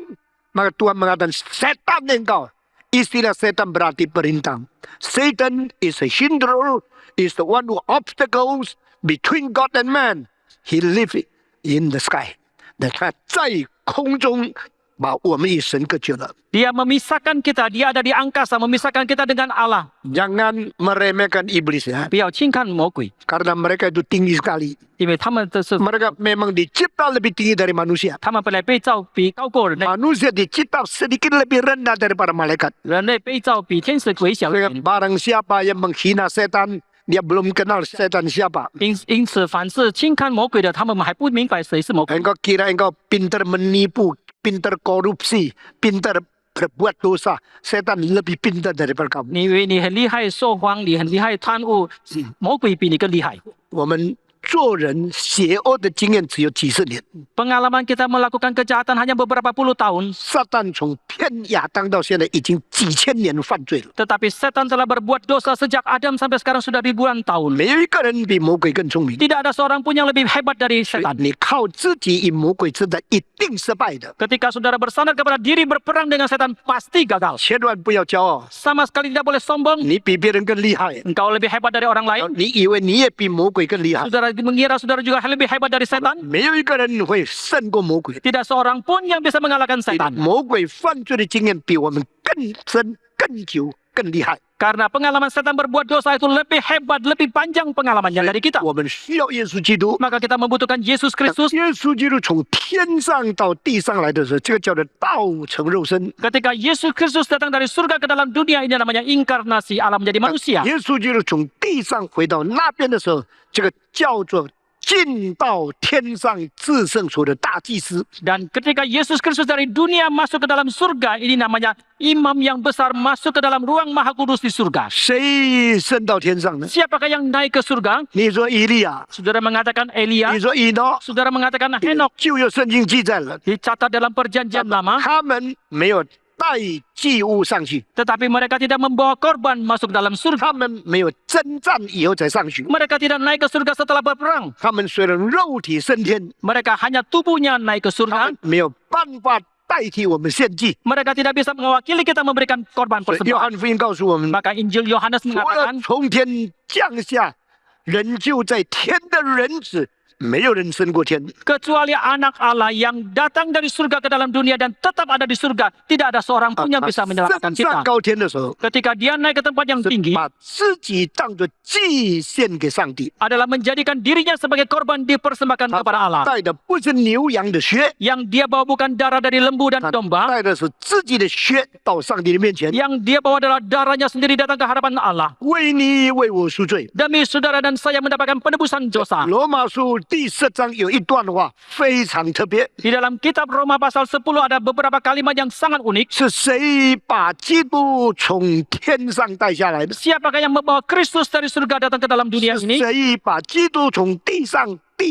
Maka Tuhan mengatakan, setan engkau. Istilah setan berarti perintang. Satan is a hinderer, is the one who obstacles between God and man. He lives in the sky. 那他在空中把我们与神隔绝了。 Dia memisahkan kita, dia ada di angkasa, memisahkan kita dengan Allah. Jangan meremehkan iblis ya. 不要轻看魔鬼， Karena mereka itu tinggi sekali. 因为他们这是 Mereka memang dicipta lebih tinggi dari manusia. 他们本来被造比高过人类， Manusia dicipta sedikit lebih rendah daripada malaikat. 人类被造比天使鬼小一 Sehingga 点。 barang siapa yang menghina setan, dia belum kenal setan siapa. 因此，凡是轻看魔鬼的，他们还不明白谁是魔鬼。 Engkau kira engkau pintar menipu, pintar korupsi, pintar berbuat dosa. Setan lebih pintar daripada kamu. 你以为你很厉害说谎，你很厉害贪污，魔鬼比你更厉害。我们做人邪恶的经验只有几十年。 Pengalaman kita melakukan kejahatan hanya beberapa puluh tahun, 撒旦从骗亚当到现在已经几千年犯罪了。 tetapi setan telah berbuat dosa sejak Adam sampai sekarang sudah ribuan tahun. 没有一个人比魔鬼更聪明。 Tidak ada seorang pun yang lebih hebat dari 所以 setan. 你靠自己与魔鬼争战，一定失败的。 Ketika saudara bersandar kepada diri berperang dengan setan, pasti gagal. 千万不要骄傲， Sama sekali tidak boleh sombong. 你比别人更厉害。 Engkau lebih hebat dari orang lain. 你以为你也比魔鬼更厉害？ Saudara mengira saudara juga lebih hebat dari setan. 没有一个人会胜过魔鬼。 Tidak seorang pun yang bisa mengalahkan setan. 魔鬼犯罪的经验比我们更深、更久、更厉害。 Karena pengalaman setan berbuat dosa itu lebih hebat, lebbi panjang pengalamannya dari kita. 我们需要耶稣基督。 Maka kita membutuhkan Yesus Kristus. 耶稣基督从天上到地上来的时候，这个叫做道成肉身。 Ketika Yesus Kristus datang dari surga ke dalam dunia ini namanya inkarnasi, Allah menjadi manusia. 耶稣基督从地上回到那边的时候，这个叫做进到天上至圣所的大祭司。 Dan ketika Yesus Kristus dari dunia masuk ke dalam surga, ini namanya imam yang besar masuk ke dalam ruang maha kudus di surga. 谁升到天上呢？ Siapakah yang naik ke surga? 你说以利亚， Saudara mengatakan Elia, 你说以诺， saudara mengatakan Henok. 旧约圣经记载了， Dicatat dalam perjanjian lama, 他们没有带祭物上去， tetapi mereka tidak membawa korban masuk dalam surga. 他们没有征战以后才上去， Mereka tidak naik ke surga setelah berperang. 他们虽然肉体升天， Mereka hanya tubuhnya naik ke 他 surga. 们没有办法代替我们献祭。 Mereka tidak bisa mewakili kita memberikan korban 所以 persembahan. 约翰福音告诉我们， Maka Injil Yohanes 除了 mengatakan, 从天降下，人就在天的人子，没有人升过天。 kecuali anak Allah yang datang dari surga ke dalam dunia dan tetap ada di surga, tidak ada seorang pun yang bisa 升 menyelamatkan 上 kita. 高天的时候， Ketika dia naik ke tempat yang 是 tinggi, 把自己当作祭献给上帝。 adalah menjadikan dirinya sebagai korban dipersembahkan 他 kepada Allah. 带的不是牛羊的血， Yang dia bawa bukan darah dari lembu dan 他 domba, 带的是自己的血到上帝的面前， yang dia bawa adalah darahnya sendiri datang ke hadapan Allah. 为你为我赎罪。 Demi saudara dan saya mendapatkan penebusan dosa. 罗马书第10章有一段话非常特别， Di dalam kitab Roma pasal 10 ada beberapa kalimat yang sangat unik. 是谁把基督从天上带下来的？ Siapakah yang membawa Kristus dari surga datang ke dalam dunia 是 ini? 谁把基督从地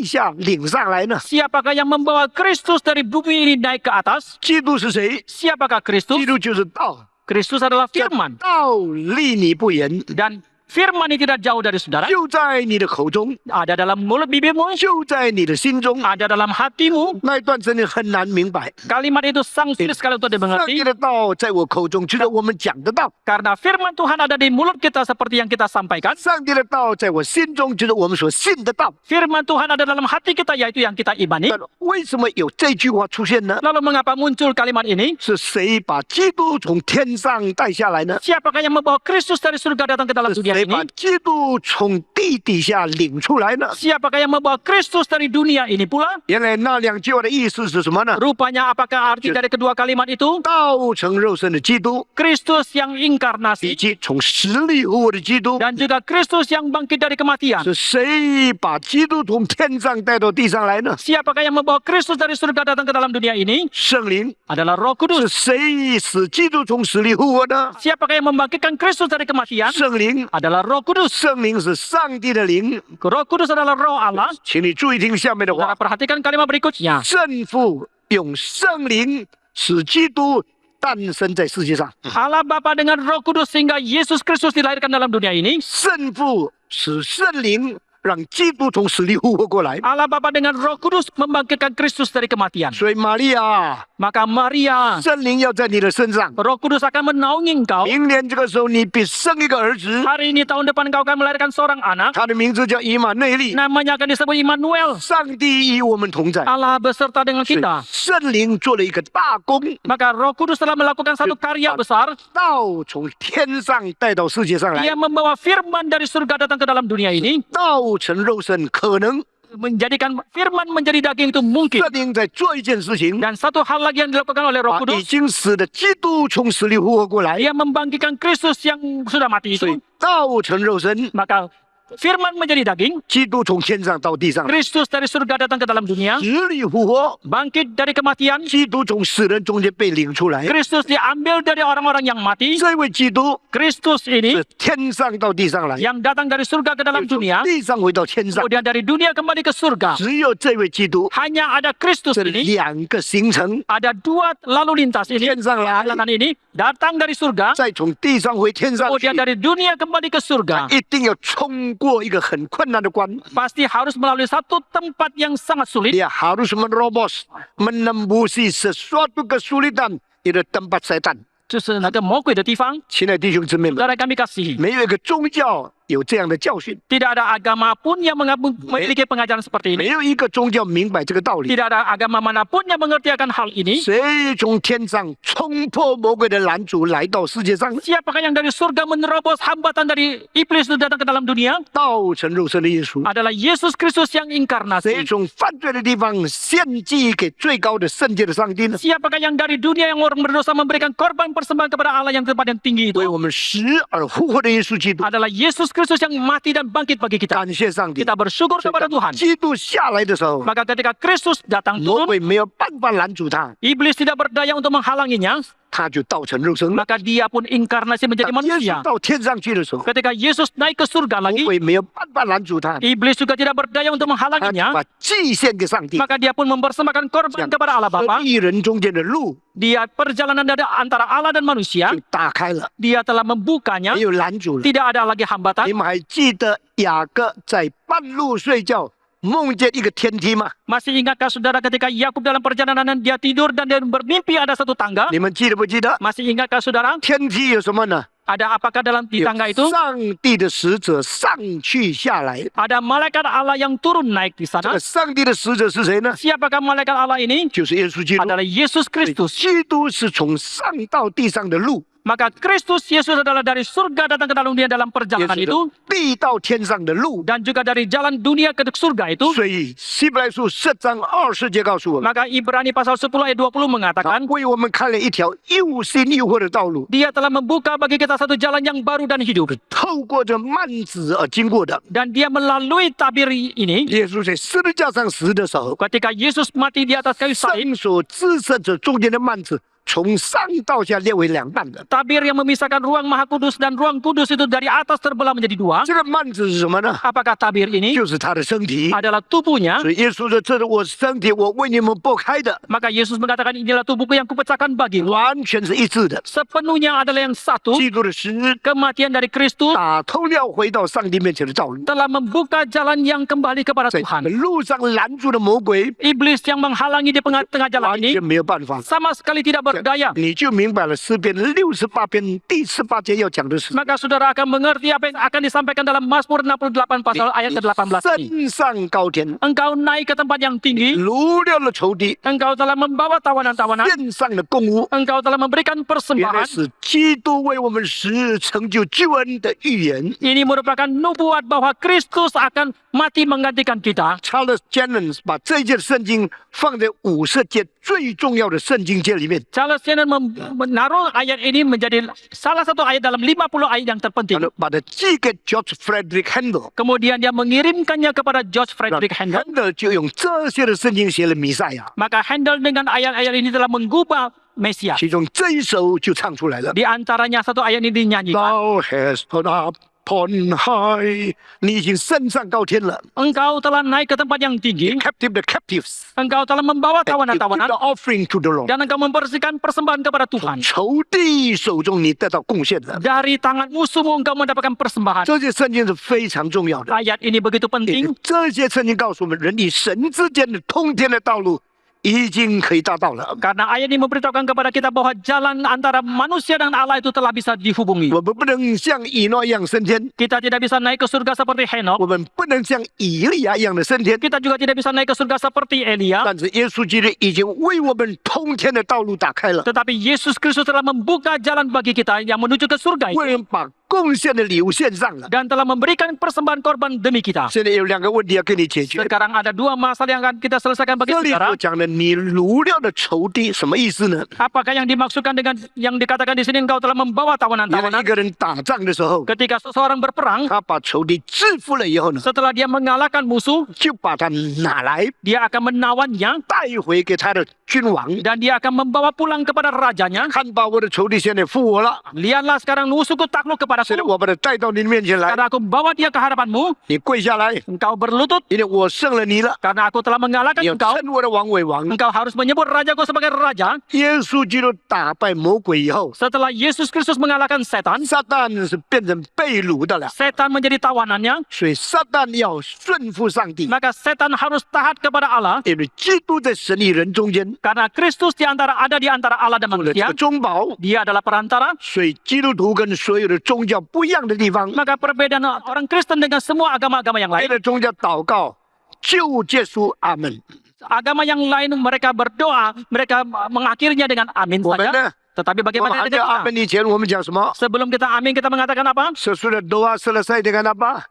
下领上来呢？ Siapakah yang membawa Kristus dari bumi ini naik ke atas? 基督是谁？ Siapakah 基 Kristus? 督就是道， Kristus adalah 这 firman. 道离你不远， Dan firman ini tidak jauh dari saudara. 就在你的口中， Ada dalam mulut bibirmu, 就在你的心中。 ada dalam hatimu. 那一段真的很难明白。 Kalimat itu sangat sulit sekali untuk 上帝 dimengerti. 的道在我口中，就是我们讲的道； Karena firman Tuhan ada di mulut kita seperti yang kita sampaikan. 上帝的道在我心中，就是我们所信的道。 Firman Tuhan ada dalam hati kita yaitu yang kita imani. 但为什么有这句话出现呢？ Lalu mengapa muncul kalimat ini? 是谁把基督从天上带下来呢？ Siapakah yang membawa Kristus dari surga datang ke dalam 是 dunia 谁把 ini? 基督从地底下领出来呢？ Siapakah yang membawa Kristus dari dunia ini pula? 原来那两句话的意思是什么呢？ Rupanya apakah arti dari kedua kalimat itu? 道成肉身的基督， Kristus yang 以 inkarnasi 及从死里复活的基督。 dan juga Kristus yang bangkit dari kematian. 是谁把基督从天上带到地上来呢？ Siapakah yang membawa Kristus dari surga datang ke dalam dunia ini? 圣灵。 Adalah Roh 是 Kudus. 谁使基督从死里复活的？ Siapakah yang membangkitkan Kristus dari kematian? 圣灵。 Adalah Roh Kudus. 圣灵是上帝的灵， Roh Kudus adalah Roh Allah. 请你注意听下面的 Saudara 话。 perhatikan kalimat berikutnya. 圣父用圣灵使基督诞生在世界上， Allah Bapa dengan Roh Kudus sehingga Yesus Kristus dilahirkan dalam dunia ini. 圣父使圣灵让基督从死里复活过来。 Allah Bapa dengan Roh Kudus membangkitkan Kristus dari kematian. 所以玛利亚， Maka Maria, 圣灵要在你的身上。 Roh Kudus akan menaungi engkau. 明年这个时候，你必生一个儿子， Hari ini tahun depan engkau akan melahirkan seorang anak. 他的名字叫以马内利。 Namanya akan disebut Immanuel. 上帝与我们同在。 Allah beserta dengan 所以 kita. 圣灵做了一个大功， Maka Roh Kudus telah melakukan satu karya besar. 道从天上带到世界上来 Dia，membawa firman dari surga datang ke dalam dunia ini. 道成肉身，可能 Menjadikan firman menjadi daging itu mungkin. 圣灵在做一件事情， Dan satu hal lagi yang dilakukan oleh Roh 把已 Kudus. 经死的基督从死里复活过来， Dia membangkitkan Kristus yang sudah mati 所以 itu. 道成肉身， Maka firman menjadi daging. 基督从天上到地上， Kristus dari surga datang ke dalam dunia. 死里复活， Bangkit dari kematian. 基督从死人中间被领出来。 Kristus diambil dari orang-orang yang mati. 这位基督 Kristus ini 是天上到地上来， yang datang dari surga ke dalam 从 dunia. 地上回到天上， Kemudian dari dunia kembali ke surga. 只有这位基督， Hanya ada Kristus 这 ini. 两个行程， Ada dua lalu lintas ini. 天上来， Perjalanan ini datang dari surga. 再从地上回天上去 Kemudian，dari dunia kembali ke surga. 一定要冲过一个很困难的关。 Pasti harus melalui satu tempat yang sangat sulit. Dia harus menerobos, menembusi sesuatu kesulitan di tempat setan. 就是那个魔鬼的地方。亲爱的弟兄姊妹们， Saudara kami kasihi. 没有一个宗教有这样的教训， Tidak ada agama pun yang memiliki pengajaran seperti 没 ini. 有一个宗教明白这个道理。 Tidak ada agama manapun yang mengerti akan hal ini. 谁从天上冲破魔鬼的拦阻来到世界上呢？ Siapakah yang dari surga menerobos hambatan dari iblis itu datang ke dalam dunia? 道成肉身的耶稣。 Adalah Yesus Kristus yang 谁 inkarnasi. 从犯罪的地方献祭给最高的圣洁的上帝呢？ Siapakah yang dari dunia yang orang berdosa memberikan korban persembahan kepada Allah yang tempat yang tinggi itu? 为我们死而复活的耶稣基督。 Adalah Yesus Kristus yang mati dan bangkit bagi kita. 感谢上帝。 Kita bersyukur kepada Tuhan. 基督下来的时候， Maka ketika Kristus datang 魔 turun, 鬼没有办法拦阻他， iblis tidak berdaya untuk menghalanginya, 他就道成肉身了。 maka dia pun inkarnasi menjadi 当耶 manusia. 稣到天上去的时候， Ketika Yesus naik ke surga 魔 lagi, 鬼没有办法拦阻他， iblis juga tidak berdaya untuk 他就 menghalanginya, 把祭献给上帝， maka dia pun mempersembahkan korban kepada Allah 和 Bapa. 异人中间的路 Dia perjalanan dari antara Allah dan manusia, 就打开了， dia telah membukanya, 没有拦阻了。 tidak ada lagi hambatan. 你们还记得雅各在半路睡觉，梦见一个天梯吗？ Masih ingatkah saudara ketika Yakub dalam perjalanan dia tidur dan dia bermimpi ada satu tangga? 你们记得不记得？ Masih ingatkah saudara? 天梯有什么呢？ Ada apakah dalam di 有 tangga itu? 上帝的使者上去下来。 Ada malaikat Allah yang turun naik di 这 sana. 个上帝的使者是谁呢？ Siapakah malaikat Allah ini? 就是耶稣基督。 Adalah Yesus 所以 Kristus. 基督是从上到地上的路， Maka Kristus Yesus adalah dari surga datang ke dalam dunia dalam 也 perjalanan 是 itu 地到天上的路。 dan juga dari jalan dunia ke surga itu. 所以希伯来书10章20节告诉我们， Maka Ibrani pasal 10 ayat 20他 mengatakan 为我们开了一条又新又活的道路， Dia telah membuka bagi kita satu jalan yang baru dan hidup. 透过这幔子而经过的。 Dan dia melalui tabir ini 耶稣在十字架上死的时候， ketika Yesus mati di atas kayu salib. 圣所至圣者中间的幔子从上到下裂为两半的。 Tabir yang memisahkan ruang maha kudus dan ruang kudus itu dari atas terbelah menjadi dua. 这个幔子是什么呢？ Apakah tabir ini 就是他的身体。 adalah tubuhnya? 所以耶稣说：“这是我身体，我为你们剥开的， Maka Yesus mengatakan inilah tubuhku yang kupecahkan bagimu. 完全是一致的。 Sepenuhnya adalah yang satu. 基督的死 Kematian dari Kristus 打通了回到上帝面前的道路， telah membuka jalan yang kembali kepada 在 Tuhan. 路上拦住的魔鬼 Iblis yang menghalangi di tengah jalan 完 ini 全没有办法。 sama sekali tidak berdaya. 你就明白了诗篇68篇第18节要讲的是： Maka saudara akan mengerti apa yang akan disampaikan dalam Mazmur 68 pasal ayat ke-18 ini. 升上高天， Engkau naik ke tempat yang tinggi, 掳了了仇敌， engkau telah membawa tawanan-tawanan, 献上了供物。 engkau telah memberikan 原来 persembahan. 是基督为我们死成就救恩的预言。 Ini merupakan nubuat bahwa Kristus akan mati menggantikan kita. Charles Jennings 把这一节圣经放在50节最重要的圣经节里面， Charles Shannon menaruh ayat ini menjadi salah satu ayat dalam 50 ayat yang terpenting. 把它寄给 George Frederick Handel， Kemudian dia mengirimkannya kepada George 那 Frederick Handel. Handel 就用这些的圣经写了弥赛亚， Maka Handel dengan ayat-ayat ini telah mengubah Mesias. 其中这一首就唱出来了。 Di antaranya satu ayat ini dinyanyikan. Thou hast gone up on high，你已经升上高天了。 Engkau telah naik ke tempat yang tinggi. Captive the captives， Engkau telah membawa you give tawanan-tawanan. the offering to the Lord。 Dan engkau membersihkan persembahan kepada Tuhan. 仇敌手中你得到贡献了。 Dari tangan musuhmu engkau mendapatkan persembahan. 这些圣经是非常重要的。 Ayat ini begitu penting. 这些圣经告诉我们，人与神之间的通天的道路已经可以达到了。 Karena ayat ini memberitahukan kepada kita bahwa jalan antara manusia dan Allah itu telah bisa dihubungi. 我们不能像以诺一样升天， Kita tidak bisa naik ke surga seperti Henok. 我们不能像以利亚一样的升天。 Kita juga tidak bisa naik ke surga seperti Elia. 但是耶稣基督已经为我们通天的道路打开了， Tetapi Yesus Kristus telah membuka jalan bagi kita yang menuju ke surga itu. 为我们把贡献的礼物献上了。 Dan telah memberikan persembahan korban demi kita. 现在有2个问题要跟你解决。 Sekarang ada dua masalah yang akan kita selesaikan bagi 这里 saudara. 所讲的你掳了的仇敌什么意思呢？ Apakah yang dimaksudkan dengan yang dikatakan di sini engkau telah membawa 原来 tawanan-tawanan? 一个人打仗的时候， Ketika seseorang berperang, 他把仇敌制服了以后呢， setelah dia mengalahkan musuh, 就把他拿来 dia akan menawannya 带回给他的君王， dan dia akan membawa pulang kepada rajanya. 看把我的仇敌现在复活了， Lihatlah sekarang musuhku takluk 现在 kepadaku. 我把他带到你的面前来， Karena aku bawa dia ke hadapanmu, 你跪下来， engkau berlutut 因为我胜了你了， karena aku telah mengalahkan 你要 engkau. 称我的王为王。 Engkau harus menyebut rajaku sebagai raja. 耶稣基督打败魔鬼以后， Setelah Yesus Kristus mengalahkan setan, 撒旦是变成被掳的了， setan menjadi tawanannya, 所以撒旦要顺服上帝， maka setan harus taat kepada Allah 因为基督在神与人中间 karena Kristus ada di antara Allah dan 做了这 manusia. 个中保， Dia adalah perantara. 所以基督徒跟所有的宗教不一样的地方， Maka perbedaan orang Kristen dengan semua agama-agama yang 别 lain, 的宗教祷告就结束阿门， agama yang lain mereka berdoa, mereka mengakhirinya dengan amin 我们 saja. 呢？ Tetapi 我们 bagaimana 还 dengan 在阿 kita? 门以前，我们讲什么？ Sebelum kita amin, kita mengatakan apa? Sesudah doa selesai dengan apa?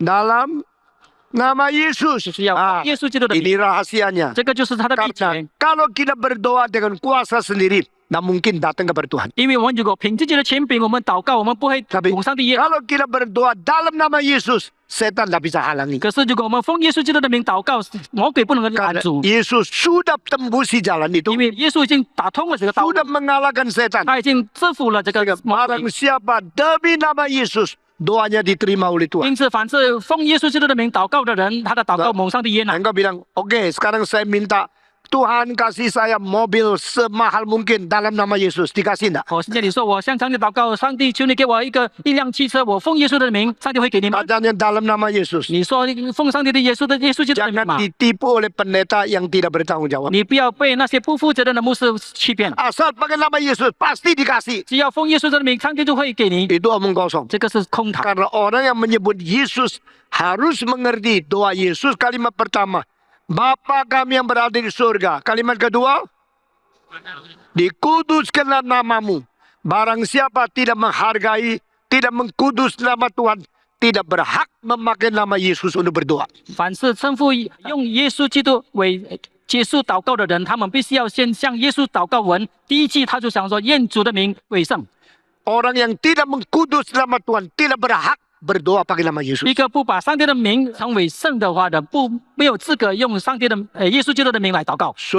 Dalam nama Yesus. Ya, Yesus itu Ini rahasianya. 这个就是他的秘 Karena 诀。 kalau kita berdoa dengan kuasa sendiri, tak mungkin datang kepada Tuhan. 因为我们如果凭自己的权柄，我们祷告，我们不会 Tapi 蒙上帝耶。 kalau kita berdoa dalam nama Yesus, setan tak bisa halangi. 可是如果我们奉耶稣基督的名祷告，魔鬼不能够拦 Karena 阻， Yesus sudah tembusi jalan itu, 因为耶稣已经打通了这个道路， sudah mengalahkan setan. 他已经制服了这个魔 Barang 鬼。 siapa demi nama Yesus, doanya diterima oleh Tuhan. 因此，凡是奉耶稣基督的名祷告的人，他的祷告蒙上帝耶拿。 Engkau bilang, oke, sekarang saya minta Tuhan kasih saya mobil semahal mungkin dalam nama Yesus. Dikasih enggak? 现在你说我向上帝祷告，上帝求你给我一辆汽车，我奉耶稣的名，上帝会给你吗？ Katanya dalam nama Yesus. 你说奉上帝的耶稣基督的名 Jangan 嘛？ ditipu oleh pendeta yang tidak bertanggung jawab. 你不要被那些不负责任的牧师欺骗。 Asal pakai nama Yesus, pasti dikasih. 只要奉耶稣的名，上帝就会给你。 Itu omong kosong. 这个是空谈。 Karena orang yang menyebut Yesus harus mengerti doa Yesus kalimat pertama. Bapa kami yang berada di surga. Kalimat kedua, dikuduskanlah namamu. Barang siapa tidak menghargai, tidak mengkudus nama Tuhan, tidak berhak memakai nama Yesus untuk berdoa. 凡是称呼用耶稣基督为结束祷告的人，他们必须要先向耶稣祷告文。第一句他就想说：“愿主的名为圣。” Orang yang tidak mengkudus nama Tuhan tidak berhak berdoa pakai nama Yesus. 一个不把上帝的名称为圣的话的，没有资格用上帝的耶稣基督的名来祷告。 So,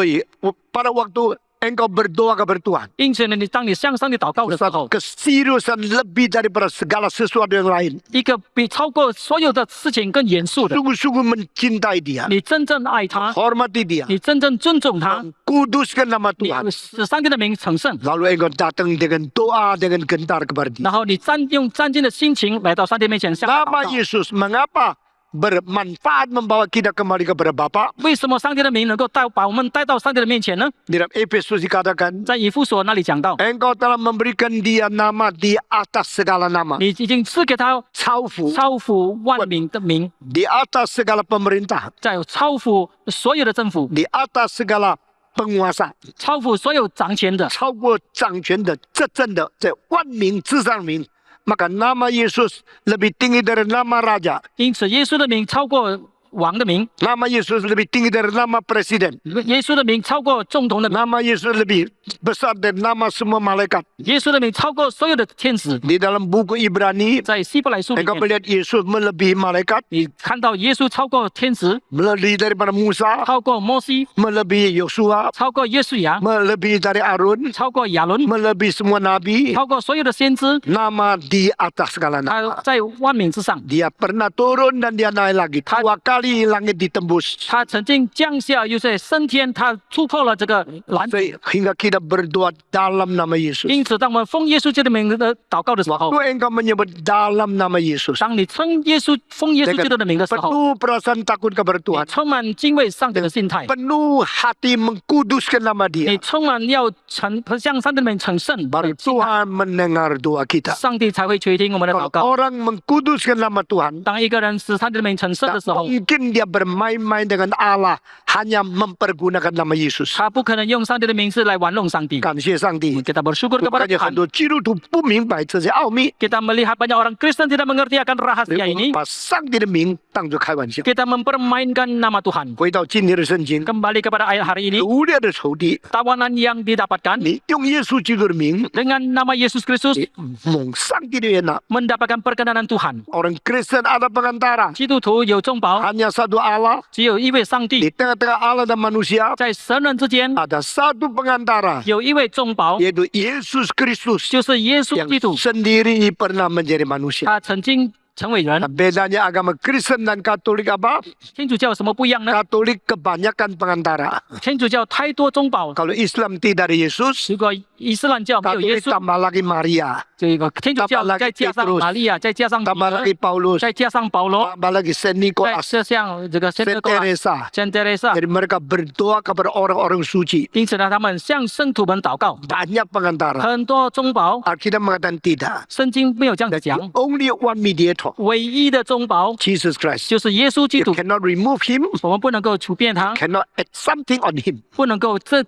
pada waktu engkau berdoa kepada Tuhan, 因此呢，当你向上帝祷告的时候， keseriusan lebih daripada segala sesuatu yang lain. 一个比超过所有的事情更严肃的， Sungguh-sungguh mencintai dia, 你真正爱他， hormati dia, 你真正尊重他， kuduskan nama 你 Tuhan. 使上帝的名成圣， Lalu engkau datang dengan doa, dengan gentar kepada dia. 然后你用战兢的心情来到上帝面前向他祷 Nama 告。 Yesus mengapa bermanfaat membawa kita kembali kepada Bapa? 为什么上帝的名能够把我们带到上帝的面前呢？ Di dalam Efesus dikatakan, 在以弗所那里讲到， engkau telah memberikan dia nama di atas segala nama. 你已经赐给他超乎超乎万民的名， di atas segala pemerintah, 在超乎所有的政府， di atas segala penguasa, 超乎所有掌权的。超过掌权的、执政的，在万民之上名。Maka nama Yesus lebih tinggi dari nama raja. 因此，耶稣的名超过王的名， Nama Yesus lebih tinggi dari nama presiden. 耶稣的名超过总统的名， Nama Yesus lebih besar dari nama semua malaikat. 耶稣的名超过所有的天使。 Di dalam buku Ibrani, 在希伯来书里 engkau 面， melihat Yesus melebihi malaikat, 你看到耶稣超过天使， melebihi daripada Musa, 超过摩西， melebihi Yosua, 超过耶稣亚， melebihi dari Arun, 超过亚伦， melebihi semua nabi. 超过所有的先知。 Nama di atas segala nama. 他在万民之上， Dia pernah turun dan dia naik lagi. 2 kali langit ditembus. 他曾经降下，又在升天，他突破了这个拦阻。 Hingga kita berdoa dalam nama Yesus. 因此，当我们奉耶稣基督的名的祷告的时候， Waktu engkau menyebut dalam nama Yesus, 当你称奉耶稣基督的名的时候， penuh perasaan takut kepada 你 Tuhan, 充满敬畏上帝的心态， penuh hati mengkuduskan nama 你 Dia, 充满要向上帝的名成圣， baru Tuhan mendengar doa kita. 上帝才会垂听我们的祷 Kalau 告。 orang mengkuduskan nama Tuhan, 当一个人使上帝的名成圣的 tak 时候， mungkin dia bermain-main dengan Allah hanya mempergunakan nama Yesus. 他不可能用上帝的名字来玩弄上帝。 感谢上帝。 Kita bersyukur kepada Bukannya Tuhan. 很多基督徒不明白这些奥秘， Kita melihat banyak orang Kristen tidak mengerti akan rahasia ini. 把上帝的名当作开玩笑。 Kita mempermainkan nama Tuhan. 回到今天的圣经， Kembali kepada ayat hari ini, 掳掠的仇敌， tawanan yang didapatkan 你用耶稣基督的名 dengan nama Yesus Kristus 蒙上帝的悦纳。 mendapatkan perkenanan Tuhan. Orang Kristen ada pengantara, 基督徒有中保， hanya satu Allah. 只有一位上 Di 帝， tengah-tengah Allah dan manusia 在神人之间 ada satu pengantara, 有一位中保， yaitu Yesus Kristus 就是耶稣 yang 基督。 sendiri pernah menjadi manusia. 他曾经成为人 Nah,。bedanya agama Kristen dan Katolik apa? 天主教有什么不一样呢？ Katolik kebanyakan pengantara. 天主教太多中保， Kalau Islam tidak ada Yesus, 如果伊斯兰教没有耶 Katolik 稣， tambah lagi Maria, 这个天主教 tambah lagi 再加上 Petrus 玛利亚，再加上彼 tambah 得 lagi Paulus, 再加上保罗， tambah lagi Saint 再 Nicholas, 加上这个圣 Saint 德拉、 Teresa. 圣德雷莎。 Jadi mereka berdoa kepada orang-orang suci. 因此呢，他们向圣徒们祷告。 Banyak pengantara. 很多中保， Alkitab mengatakan tidak. 圣经没有这样子 The 讲。 only one mediator, 唯一的中保 Jesus Christ. 就是耶稣基 You 督， cannot remove him, 我们不能够处变他， cannot add something on him. 不能够这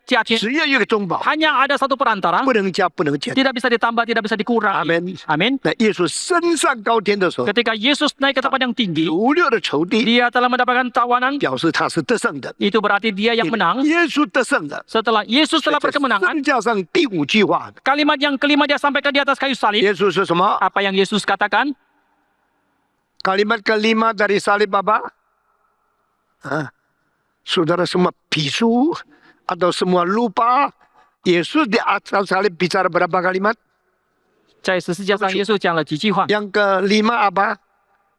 加添，只有一个中保， hanya ada satu perantara, 不能加，不能减。 tidak bisa ditambah, tidak bisa dikurangi. Amin. Amin. 那耶稣升上高天的时候， Ketika Yesus naik ke tempat yang tinggi, 掳掠的仇敌 dia telah mendapatkan tawanan, 表示他是得胜的， itu berarti dia yang menang. 耶稣得胜的。 Setelah Yesus telah 在 berkemenangan, 圣架上第5句话， kalimat yang kelima dia sampaikan di atas kayu salib. 耶稣说什么？ Apa yang Yesus katakan? Kalimat kelima dari salib apa? Saudara semua bisu atau semua lupa? Yesus di atas salib bicara berapa kalimat? 在十字架上，耶稣讲了几句话。 Yang kelima apa?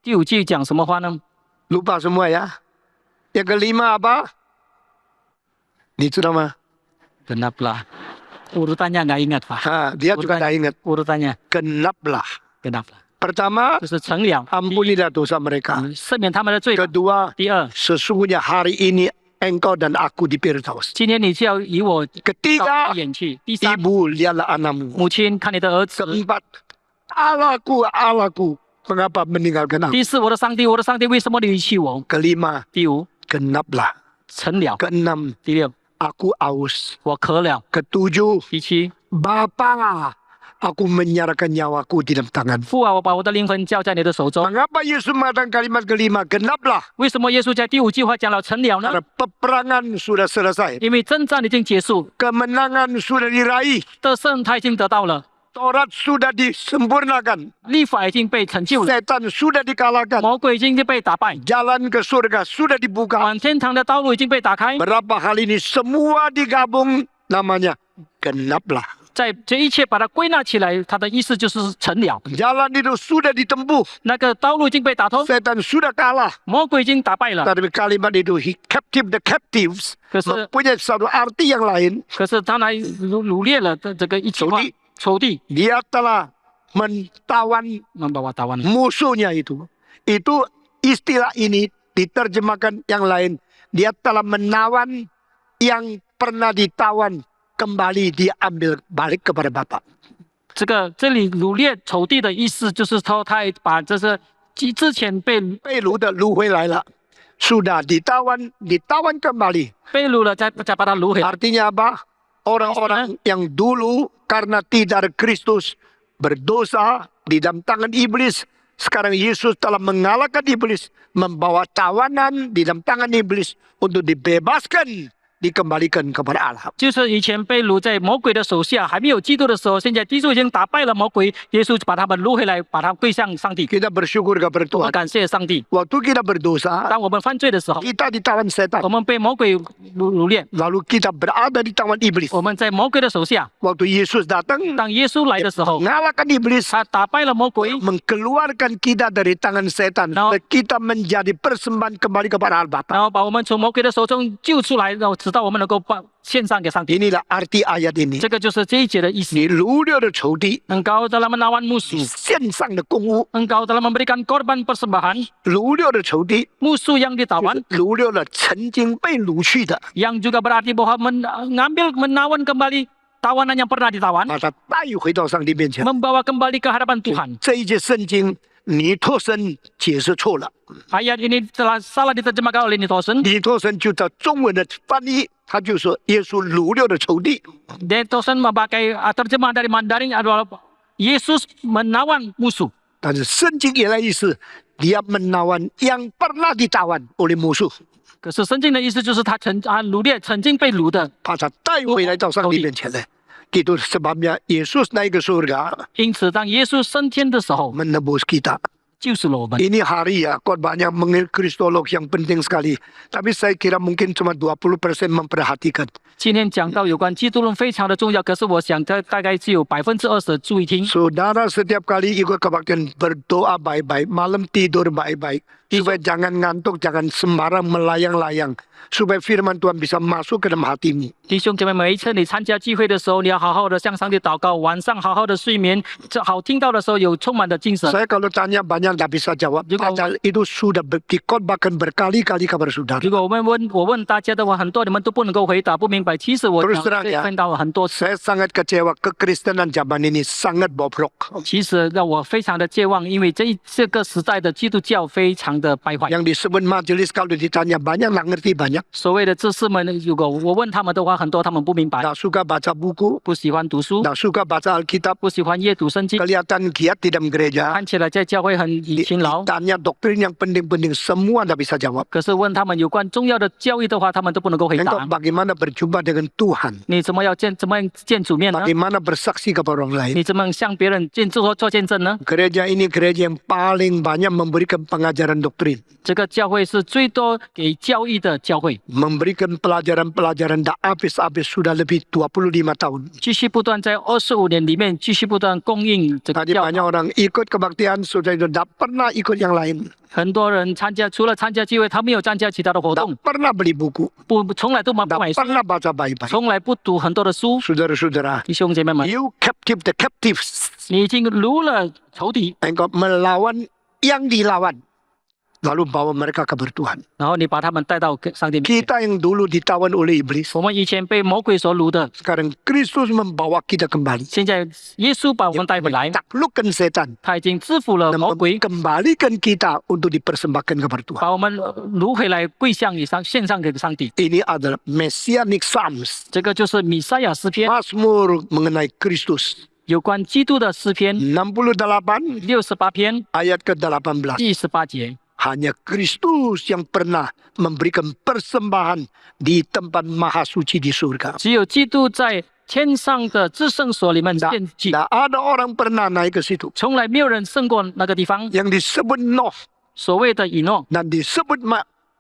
第五句讲什么话呢？ Lupa semua ya. Yang kelima apa? 你知道吗？ Genaplah. Urutannya nggak ingat, Pak. Dia juga tidak ingat. Urutannya Genaplah. genaplah. Pertama, 就是成了， ampunilah dosa mereka. 赦免他们的罪。 Kedua, 第二， sesungguhnya hari ini engkau dan aku di Firdaus. 今天你就要以我到 Ketiga, 眼去。第三， ibu lihatlah anakmu. 母亲看你的儿子。 Keempat, Allahku, Allahku, mengapa meninggalkan aku? 第四，我的上帝，我的上帝，为什么你遗弃我？ Kelima, 第五， genaplah. 成了。 Keenam, 第六， aku aus. 我渴了。 Ketujuh, 第七， Bapa, aku menyerahkan nyawaku di dalam tangan. 父啊，我把我的灵魂交在你的手中。 Mengapa Yesus mengatakan kalimat kelima, genaplah? 为什么耶稣在第五句话讲了成了呢？ Karena peperangan sudah selesai. 因为征战已经结束， Kemenangan sudah diraih. 得胜他已经得到了， Taurat sudah disempurnakan. 律法已经被成就了， Setan sudah dikalahkan. 魔鬼已经被打败， Jalan ke surga sudah dibuka. 往天堂的道路已经被打开。 Berapa hal ini semua digabung namanya genaplah. 在这一切把它归纳起来，它的意思就是成了。 Jalan itu sudah ditempuh. 那个道路已经被打通， Setan sudah kalah. 魔鬼已经打败了。 Tapi kalimat itu, he captive the captives, Kese- mempunyai satu arti yang lain. 可是他来掳掠了这个一句话，仇敌 Dia telah mentawan membawa tawan。 musuhnya itu. Itu istilah ini diterjemahkan yang lain. Dia telah menawan yang pernah ditawan, kembali diambil balik kepada Bapa. 这里掳掠仇敌的意思就是说，他把这是之前被被掳的掳回来了. Sudah ditawan kembali. 被掳了，再把他掳回来。 Artinya apa? Orang-orang yang dulu karena tidak ada Kristus berdosa di dalam tangan iblis. Sekarang Yesus telah mengalahkan iblis, membawa tawanan di dalam tangan iblis untuk dibebaskan, dikembalikan kepada Allah. 就是以前被掳在魔鬼的手下，还没有基督的时候，现在基督已经打败了魔鬼，耶稣把他们掳回来，把他归向上帝。 Kita bersyukur kepada 我们 Tuhan. 感谢上帝。 Waktu kita berdosa, 当我们犯罪的时候， kita ditawan 我 setan. 们被魔鬼掳掠， Lalu kita berada di tangan iblis. 我们在魔鬼的手下。 Waktu Yesus datang, 当耶稣来的时候， mengalahkan iblis, 他打败了魔鬼， mengeluarkan kita dari tangan setan. No. Supaya kita menjadi persembahan kembali kepada Allah Bapa. 然后把我们从魔鬼的手中救出来，然后直到我们能够献上给上帝。 Inilah arti ayat ini. 这个就是这一节的意思。 Di luar ada仇敌, Engkau telah menawan musuh, 线上的公务, engkau telah memberikan korban persembahan, 掳掠的仇敌, musuh yang ditawan, 掳掠了曾经被掳去的, yang juga berarti bahwa menawan kembali tawanan yang pernah ditawan, 把他带回到上帝面前. membawa kembali ke hadapan Tuhan. 这一节圣经尼托生解释错了. Ayat ini telah salah diterjemahkan oleh Nitosen. 尼托生就在中文的翻译，他就说耶稣掳掠的仇敌. Nitosen memakai terjemahan dari Mandarin adalah Yesus menawan musuh. 但是圣经原来意思dia menawan yang pernah ditawan oleh musuh, 可是圣经的意思就是他掳掠曾经被掳的， 把他带回来到上帝面前来. Itu sebabnya Yesus naik ke surga 因此当耶稣升天的时候， menebus kita. 救赎了我们。 Ini hari ya, banyak mengenai kristolog yang penting sekali. Tapi saya kira mungkin cuma 20% memperhatikan. 今天讲到有关基督论非常的重要，可是我想大概只有20%的注意听。 Saudara setiap kali ikut kebaktian berdoa baik-baik, malam tidur baik-baik. Supaya jangan ngantuk, jangan sembarang melayang-layang. Supaya firman Tuhan bisa masuk ke dalam hatimu. 弟兄姐妹，每一次你参加聚会的时候，你要好好的向上帝祷告，晚上好好的睡眠，这好听到的时候有充满的精神。 Saya kalau tanya banyak tak bisa jawab. Juga- Padahal itu sudah dikhotbahkan berkali-kali kepada saudara. 如果我问大家的话，很多你们都不能够回答，不明白。其实我 Terus 讲 terang 可以 ya. 分到很多次。 Saya sangat kecewa kekristenan zaman ini sangat bobrok. 其实让我非常的健忘，因为这个时代的基督教非常的败坏。 Yang disebut majelis kalau ditanya banyak nggak ngerti banyak. banyak. 所谓的知识们，如果我问他们的话，很多他们不明白， Tak suka baca buku, 不喜欢读书， tak suka baca Alkitab, 不喜欢阅读圣经， kelihatan giat di dalam gereja. 看起来在教会很勤劳。 Tanya doktrin yang penting-penting semua tak bisa jawab. 可是问他们有关重要的教育的话，他们都不能够回 Engkau 答。 bagaimana berjumpa dengan Tuhan? 你怎么样见主面呢？ Bagaimana bersaksi kepada orang lain? 你怎么向别人做见证呢？ Gereja ini gereja yang paling banyak memberikan pengajaran doktrin. 这个教会是最多给教育的教会， Memberikan pelajaran-pelajaran tak habis-habis sudah lebih 25 tahun. 继续不断在25年里面继续不断供应这个 Tadi 教 banyak 导。 orang ikut kebaktian, sudah itu tak pernah ikut yang lain. 很多人除了参加聚会，他没有参加其他的活 Tak 动， pernah beli buku. 从来都不 Tak 买书， pernah baca baik-baik. 从来不读很多的书。 Saudara-saudara, 弟兄姐妹们， you captive the captives. 你已经掳了仇敌， Engkau melawan yang dilawan. Lalu bawa mereka kabar Tuhan. 然后你把他们带到上帝面前。 Kita yang dulu ditawan oleh iblis, 我们以前被魔鬼所掳的， sekarang Kristus membawa kita kembali. 现在耶稣把我们带回来， Taklukkan setan 他已经制服了 dan 魔鬼， kembalikan kita untuk dipersembahkan kepada Tuhan. 把我们掳回来，跪向献上给上帝。 Ini adalah Messianic Psalms. 这个就是米赛亚诗篇， Mazmur mengenai Kristus. 有关基督的诗篇68 68篇 ayat ke-18. 第18节。 Hanya Kristus yang pernah memberikan persembahan di tempat maha suci di surga. 只有基督在天上的至圣所里面献祭， Tak ada orang pernah naik ke situ. 从来没有人胜过那个地方。 Yang disebut Noh 所谓的以诺， dan disebut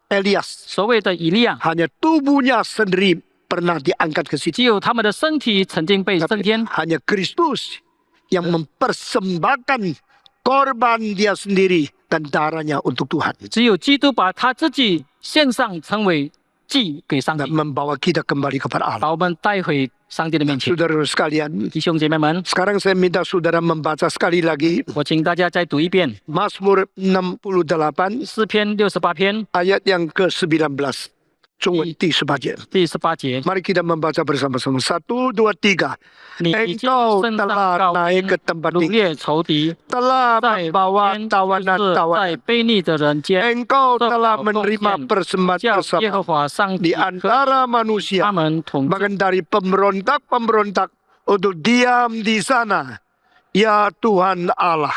Elias. 所谓的以利亚， Hanya tubuhnya sendiri pernah diangkat ke situ. 只有他们的身体曾经被升天， Hanya Kristus yang mempersembahkan korban dia sendiri dan darahnya untuk Tuhan. 只有基督把他自己献上，成为祭给上 Dan 帝， membawa kita kembali kepada Allah. 把我们带回上帝的面前。 Saudara sekalian, 弟兄姐妹们， sekarang saya minta saudara membaca sekali lagi 我请大家再读一遍 Mazmur 68诗篇68篇 ayat yang ke-19. 中文第18节。第18节。 Mari kita membaca bersama-sama. 1, 2, 3. 你已经 Engkau 升上 telah 高 naik ke 天， tempat 掳 tinggi, 掠仇敌， telah 在 membawa 天就是 tawanan-tawanan. 在卑逆的人间， Engkau 受 telah 到 menerima 奉献， persembahan 叫耶 bersama 和华上 di 帝和 antara 他 manusia, 们同住。 bahkan dari pemberontak-pemberontak untuk diam di sana. Ya Tuhan Allah.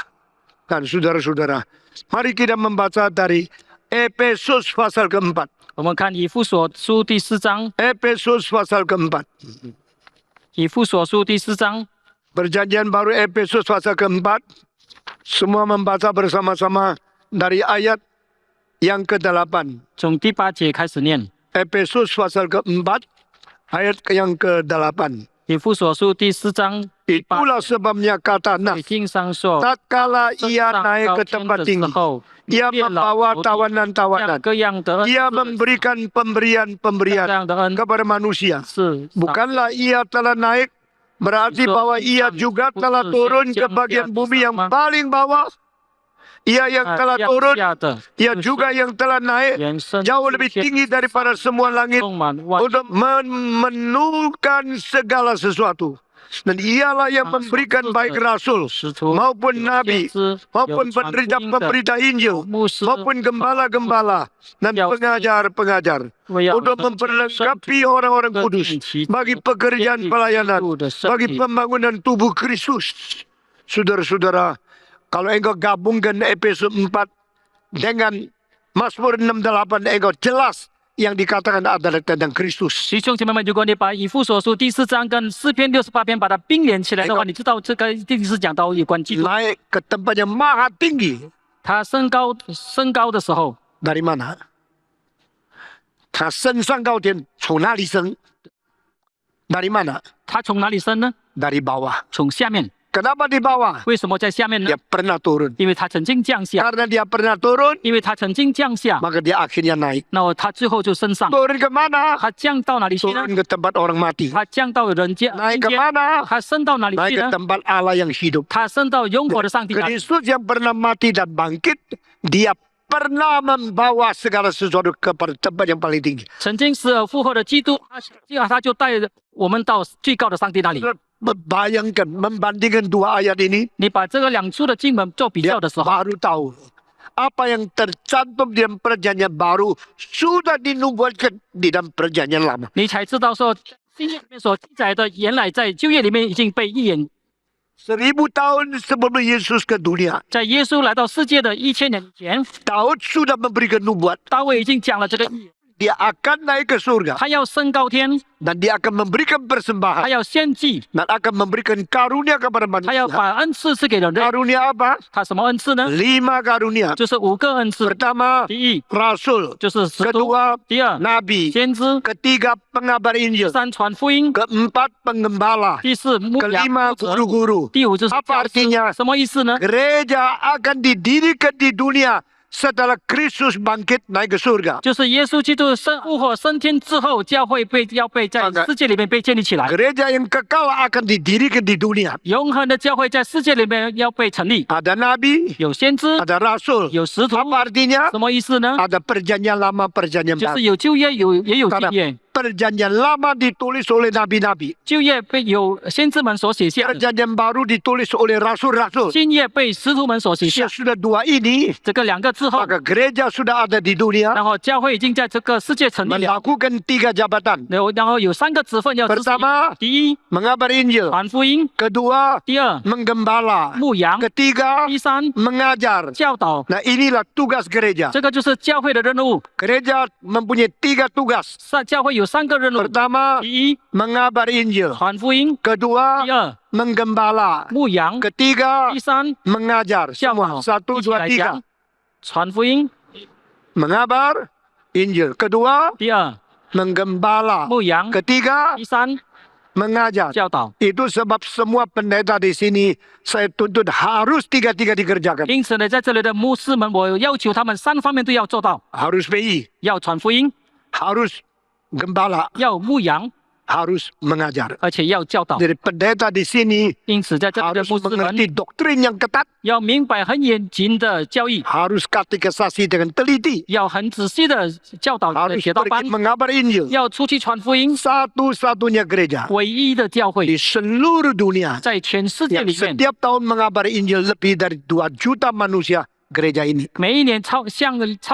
Dan saudara-saudara, mari kita membaca dari Efesus pasal keempat. 我们看以弗所书第4章， Efesus pasal keempat. 以弗所书第4章， Perjanjian baru Efesus pasal keempat. Semua membaca bersama-sama dari ayat yang ke-8. 从第8节开始念。 Efesus pasal keempat, ayat yang ke-8. 以弗所书第4章， Itulah sebabnya kata 水 Nas. 经上说， Tatkala 升 ia 上 naik 高 ke 天 tempat 的时 tinggi, 候， ia 灭了 membawa 仇敌， tawanan-tawanan. 各样的恩， Ia 各 memberikan pemberian-pemberian 样的恩 kepada manusia. 是 Bukanlah ia telah naik, berarti bahwa ia juga telah turun ke bagian bumi yang paling bawah. Ia yang telah 降 turun, 下的， ia juga yang telah naik 原生 jauh lebih tinggi daripada semua langit 充满万 untuk memenuhkan segala sesuatu. Dan ialah yang memberikan baik rasul 使徒、 maupun 先 nabi 知、 maupun 有传福音的 penderita-penderita Injil 牧师， maupun gembala-gembala dan Ya, pengajar-pengajar 为要 untuk 成就 memperlengkapi orang-orang 各 kudus 尽其 bagi pekerjaan 建立 pelayanan, 基督的身 bagi 体。 pembangunan tubuh Kristus. Saudara-saudara, kalau engkau gabungkan Efesus 4 dengan Mazmur 68, engkau jelas yang dikatakan adalah tentang Kristus. 弟兄姐妹们，如果你把以弗所书第4章跟诗篇68篇把它并联起来的话，你知道这个一定是讲到有关基督。 Naik ke tempat yang maha tinggi. 他升高的时候， Dari mana? 他升上高天，从哪里升？ Dari mana? 他从哪里升呢？ Dari bawah. 从下面。 Kenapa di bawah? 为什么在下面呢 Dia？pernah turun. 因为他曾经降下， Karena dia pernah turun, 因为他曾经降下， maka dia akhirnya naik. 那么他最后就升上。 Turun ke mana? 他降到哪里去呢？ Turun ke tempat orang mati. 他降到人间， Naik ke 人间 mana? 他升到哪里 Naik 去 ke 呢？ tempat Allah yang hidup. 他升到永活的上帝那里。 Kristus yang pernah mati dan bangkit, dia pernah membawa segala sesuatu kepada tempat yang paling tinggi. 曾经死而复活的基督，他就带着我们到最高的上帝那里。 Bayangkan, membandingkan dua ayat ini, 你把这个两处的经文做比 dia 较的时候， baru tahu apa yang tercantum di dalam perjanjian baru sudah dinubuatkan di dalam perjanjian lama. 你才知道说新约里面所记载的，原来在旧约里面已经被预言。 1000 tahun sebelum Yesus ke dunia, 在耶稣来到世界的1000年以前， Daud sudah memberikan nubuat. 大卫已经讲了这个预言， Dia akan naik ke surga 他要升高天， dan dia akan memberikan 他 persembahan 要献祭， dan akan memberikan karunia kepada 他要 manusia. 把恩赐赐给人类。 Karunia apa? 他什么恩赐呢？ 5 karunia. 就是5个恩赐。 Pertama, 第一 rasul. 就是使徒， Kedua, 第二 nabi. 先知， Ketiga, pengabar Injil. 三传福音， Keempat, penggembala. 第四牧羊 Kelima, 牧者， guru-guru. 第五就是 Apa 教师。 artinya? 什么意思呢？ Gereja akan didirikan di dunia setelah Kristus bangkit naik ke surga. 就是耶稣基督复活升天之后，教会要被在 Okay. 世界里面被建立起来， Gereja yang kekal akan didirikan di dunia. 永恒的教会在世界里面要被成立。 Ada nabi, 有先知， ada rasul. 有使徒， Apa artinya? 什么意思呢？ Ada perjanjian lama, perjanjian 就是 baru. 有旧约，也有新约。 Perjanjian lama ditulis oleh nabi-nabi. 旧约被有先知们所写下的， Perjanjian baru ditulis oleh rasul-rasul. 新约被使徒们所写下。 Sesudah dua ini, 这个2个之后， maka gereja sudah ada di dunia 然后教会已经在这个世界成立了。 melakukan 3 jabatan. 然后有3个职分要执行。 Pertama, 第一， mengabar Injil. 传福音； Kedua, 第二， menggembala. 牧羊； Ketiga, 第三， mengajar. 教导。 Nah, inilah tugas gereja. 这个就是教会的任务。 Gereja mempunyai 3 tugas. 教会有3个任务： Pertama, 第一， mengabar Injil. 传福音； Kedua, 第二， menggembala. 牧羊； Ketiga, 第三， mengajar. 教 Semua 导。 1, 一起 2, 来 3. 讲，传福音； Mengabar Injil. Kedua, 第二， menggembala. 牧羊； Ketiga, 第三， mengajar. 教导。 Itu sebab semua pendeta di sini saya tuntut harus 3 dikerjakan. 因此呢，在这里的牧师们，我要求他们3方面都要做到： Harus PI, 要传福音， harus gembala, 要牧羊， harus mengajar. 而且要教导。 Jadi pendeta di sini 因此，在这里的 harus 牧师们 mengerti doktrin yang ketat, 要明白很严谨的教义， harus katekisasi dengan teliti, 要很仔细的教导 harus 学道班 pergi，mengabar Injil. 要出去传福音。 Satu-satunya gereja 唯一的教 di 会 seluruh dunia 在全世界 yang 里面， setiap tahun mengabar Injil lebih dari 2 juta manusia, gereja ini. 每一年超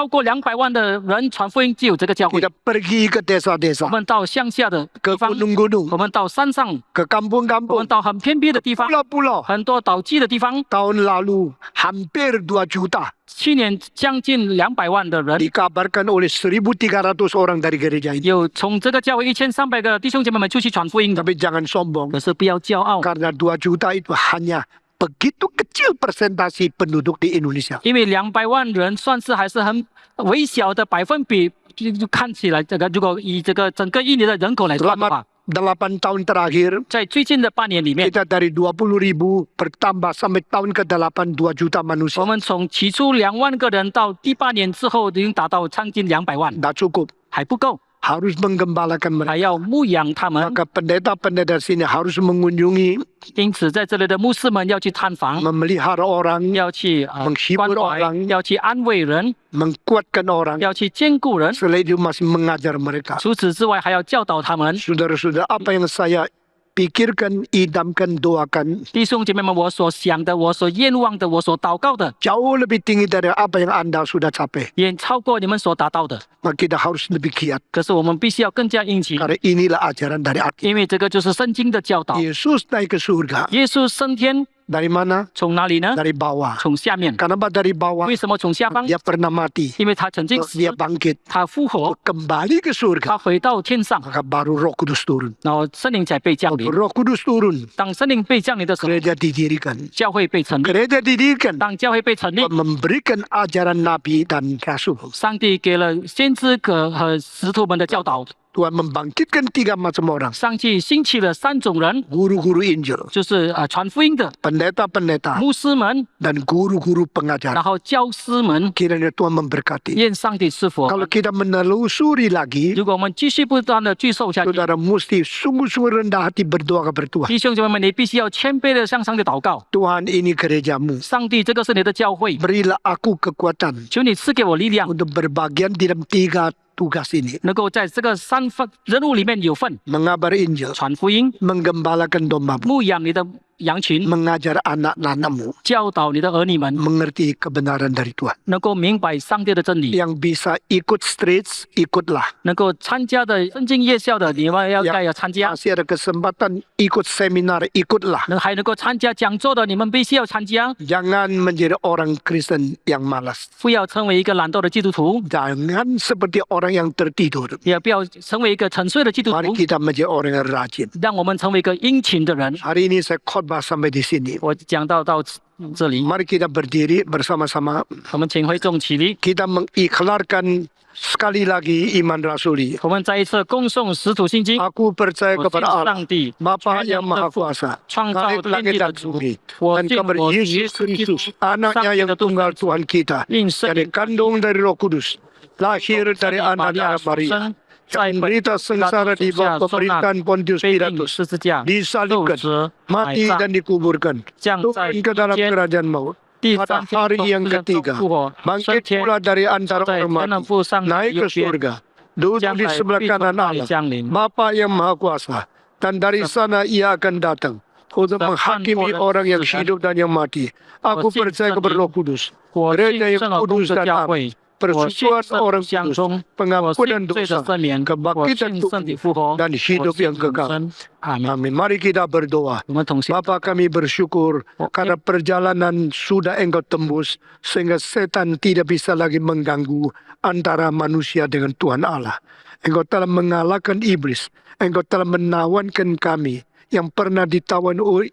过200万的人传福音，只有这个教会。 Kita pergi ke 我 desa-desa, 们到乡下的 ke 地方， gunung-gunung, 我们到山上， ke 我 kampung-kampung, 们到很偏僻的地方， pulau-pulau. 很多岛际的地方。 Tahun lalu hampir 2 juta 去年将近200万的人， dikabarkan oleh 1.300 orang dari gereja ini. 有从这个教会1300个弟兄姐妹们出去传福音的。 Tapi jangan sombong, 可是不要骄傲， karena 2 juta itu hanya begitu kecil persentase penduduk di Indonesia. 因为200万人算是还是很微小的百分比，就看起来这个如果以这个整个印尼的人口来算的话， 8 tahun terakhir, 在最近的8年里面， kita dari 20.000 bertambah sampai tahun ke-8 2 juta 我 manusia. 们从起初2万个人到第8年之后，已经达到将近200万， Tidak cukup, 还不够， harus menggembalakan mereka. 还要牧养他们。 Maka pendeta-pendeta sini harus mengunjungi, 因此，在这里的牧师们要去探访， memelihara orang, 要去关 menghibur 怀， orang, 要去安慰人， mengkuatkan orang. 要去兼顾人。 Selain itu masih mengajar mereka. 除此之外，还要教导他们。 Saudara-saudara, apa yang saya pikirkan, idamkan, doakan 弟兄姐妹们，我所想的，我所愿望的，我所祷告的， jauh lebih tinggi dari apa yang Anda sudah capai. 远超过你们所达到的。 Maka kita harus lebih giat. 可是我们必须要更加殷勤， Karena inilah ajaran dari Alkitab. 因为这个就是圣经的教导。 Yesus naik ke surga. 耶稣升天 Dari mana? 从哪里呢？ Dari bawah. 从下面。 Kenapa dari bawah? 为什么从下方？ Dia pernah mati. 因为他曾经 Terus 死， dia bangkit. 他复活， Kembali ke surga. 他回到天上， Maka baru Roh Kudus turun. 然后圣灵才被降临。 Roh Kudus turun. 当圣灵被降临的时候， Gereja didirikan. 教会被成立。 Gereja didirikan. 当教会被成立， Memberikan ajaran Nabi dan Rasul. 上帝给了先知和使徒们的教导， Tuhan membangkitkan 3 macam orang. 上帝兴起了3种人， Guru-guru Injil. 就是传福音的 Pendeta-pendeta. 牧师们， Dan guru-guru pengajar. 然后教师们。 Kiranya Tuhan memberkati. 愿上帝赐福。 Kalau kita menelusuri lagi, 如果我们继续不断的去受下去， saudara mesti sungguh-sungguh rendah hati berdoa kepada Tuhan. 弟兄姐妹们，你必须要谦卑的向上帝祷告。 Tuhan, ini gerejamu. 上帝，这个是你的教会， Berilah aku kekuatan 求你赐给我力量， untuk berbagian di dalam 3 tugas ini. 能够在这个3份任务里面有份， Mengabar Injil, 传福音、 menggembalakan domba, 牧养你的羊群， mengajar anak-anakmu 教导你的儿女们 mengerti kebenaran dari Tuhan. 能够明白上帝的真理， Yang bisa ikut streets, ikutlah. 能够参加的圣经夜校的，你们要 Yang 要参加， masih ada kesempatan ikut seminar, ikutlah. 还能够参加讲座的，你们必须要参加， Jangan menjadi orang Kristen yang malas. 不要成为一个懒惰的基督徒， Jangan seperti orang yang tertidur. 也不要成为一个沉睡的基督 Mari 徒， kita menjadi orang yang rajin. 让我们成为一个殷勤的人。 Hari ini saya khotbah sampai di sini. 我讲到这里， Mari kita berdiri bersama-sama. 我们请会众起立， Kita mengiklarkan sekali lagi iman rasuli. 我们再一次恭颂使徒信经。 Aku percaya 我信 kepada Allah, 上帝， Bapa 全 yang 能的 Maha 父， Kuasa, 创造 langit 天 langit 地的 dan 主。 bumi, 我 dan 信 kepada 我主 Yesus 耶稣基督， Kristus, anaknya 上帝 yang 的独 tunggal 生子， Tuhan kita, 应圣 yang 灵 dikandung dari Roh Kudus, lahir dari 玛 anak 利亚 darah 所 Maria, 生，在 yang 本 menderita 拉 sengsara 多 di 属下 bawah 受难， pemerintahan Pontius 被钉 Pilatus, 十字架，受 disalibkan, 死，埋 mati 葬， dan dikuburkan, 降在 turun ke dalam 天， kerajaan maut. 第 Pada 三天 hari 从 yang 死人中 ketiga, 复活，升 bangkit 天， pula dari antara 在 orang 天的 mati, 父上帝 naik 右 ke 边， surga, duduk 将 di 来 sebelah 必从 kanan 那里 Allah, 降临。 Bapa yang Maha Kuasa, dan dari sana ia akan datang untuk menghakimi orang yang hidup dan yang mati. Aku percaya kepada Roh Kudus, 我信 gereja yang 圣而公 kudus 的 dan 教 am, 会，我信 persekutuan 圣 orang 相 kudus, 中，我 pengampunan 信罪的 dosa, 赦免，我 kebangkitan 信圣体 tubuh, 复活， dan 我 hidup 信 yang 永 kekal. 生。阿门。 Amin. Mari kita berdoa. 我们同心， Bapa kami bersyukur Oke. karena perjalanan sudah Engkau tembus sehingga setan tidak bisa lagi mengganggu antara manusia dengan Tuhan Allah. Engkau telah mengalahkan iblis. Engkau telah menawankan kami yang pernah ditawan oleh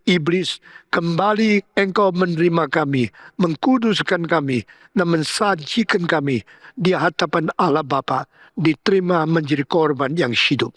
iblis. Kembali Engkau menerima kami, mengkuduskan kami, dan mensajikan kami di hadapan Allah Bapa, diterima menjadi korban yang hidup.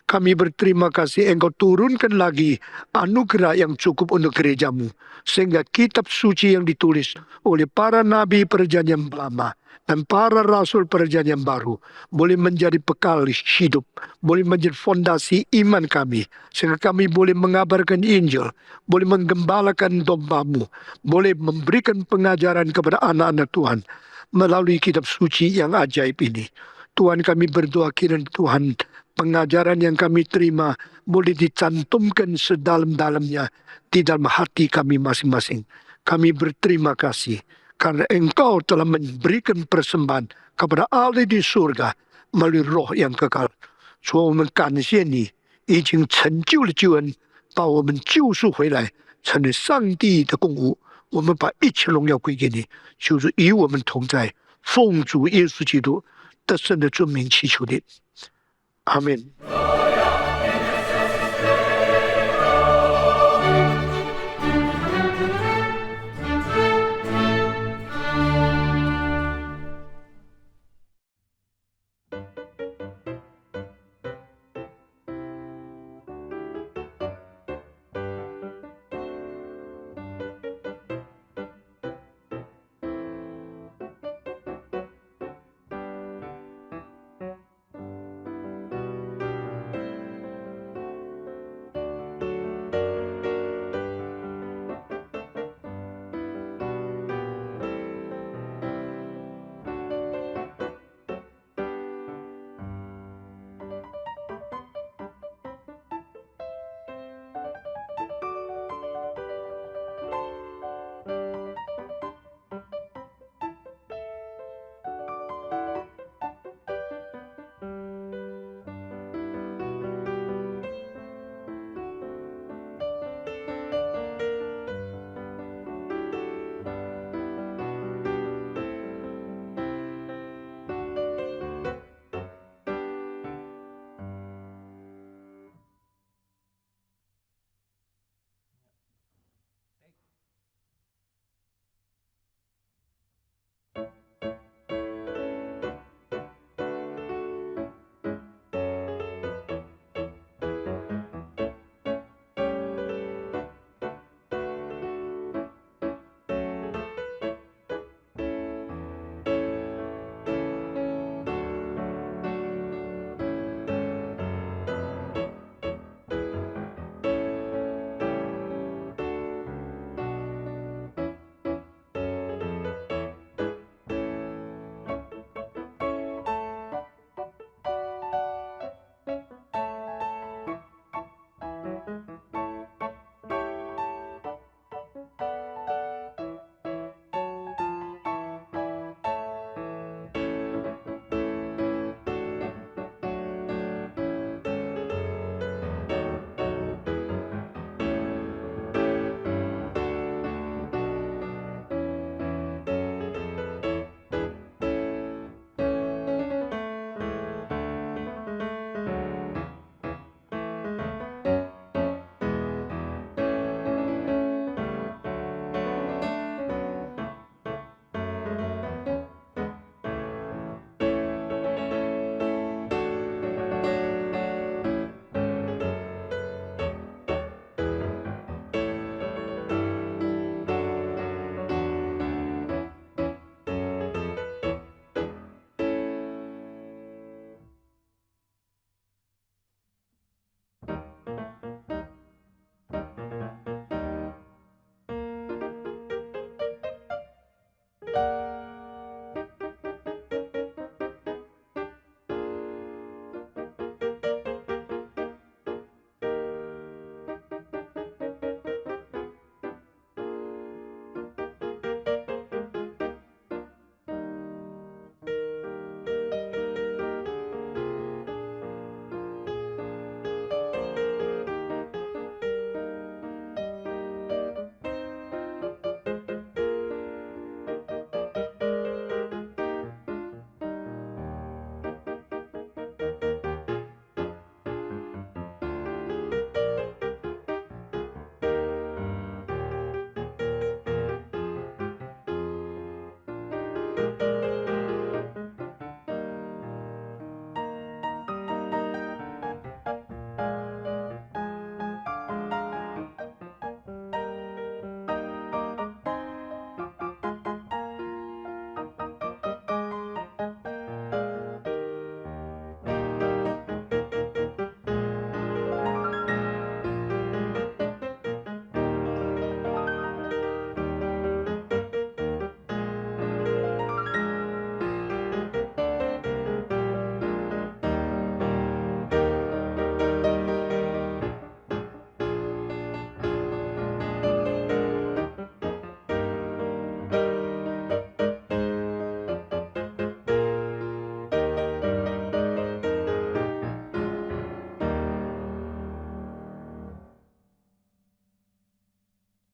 Kami berterima kasih Engkau turunkan lagi anugerah yang cukup untuk gerejamu. Sehingga kitab suci yang ditulis oleh para nabi perjanjian lama dan para rasul perjanjian baru boleh menjadi bekal hidup, boleh menjadi fondasi iman kami. Sehingga kami boleh mengabarkan Injil, boleh menggembalakan domba-Mu, boleh memberikan pengajaran kepada anak-anak Tuhan melalui kitab suci yang ajaib ini. Tuhan, kami berdoa kiranya Tuhan, pengajaran yang kami terima boleh dicantumkan sedalam-dalamnya di dalam hati kami masing-masing. Kami berterima kasih karena Engkau telah memberikan persembahan kepada Allah di surga melalui Roh yang kekal. 所以我们感谢你已经成就了救恩，把我们救赎回来，成为上帝的供物。我们把一切荣耀归给你，就是与我们同在，奉主耶稣基督得胜的尊名祈求的，阿门。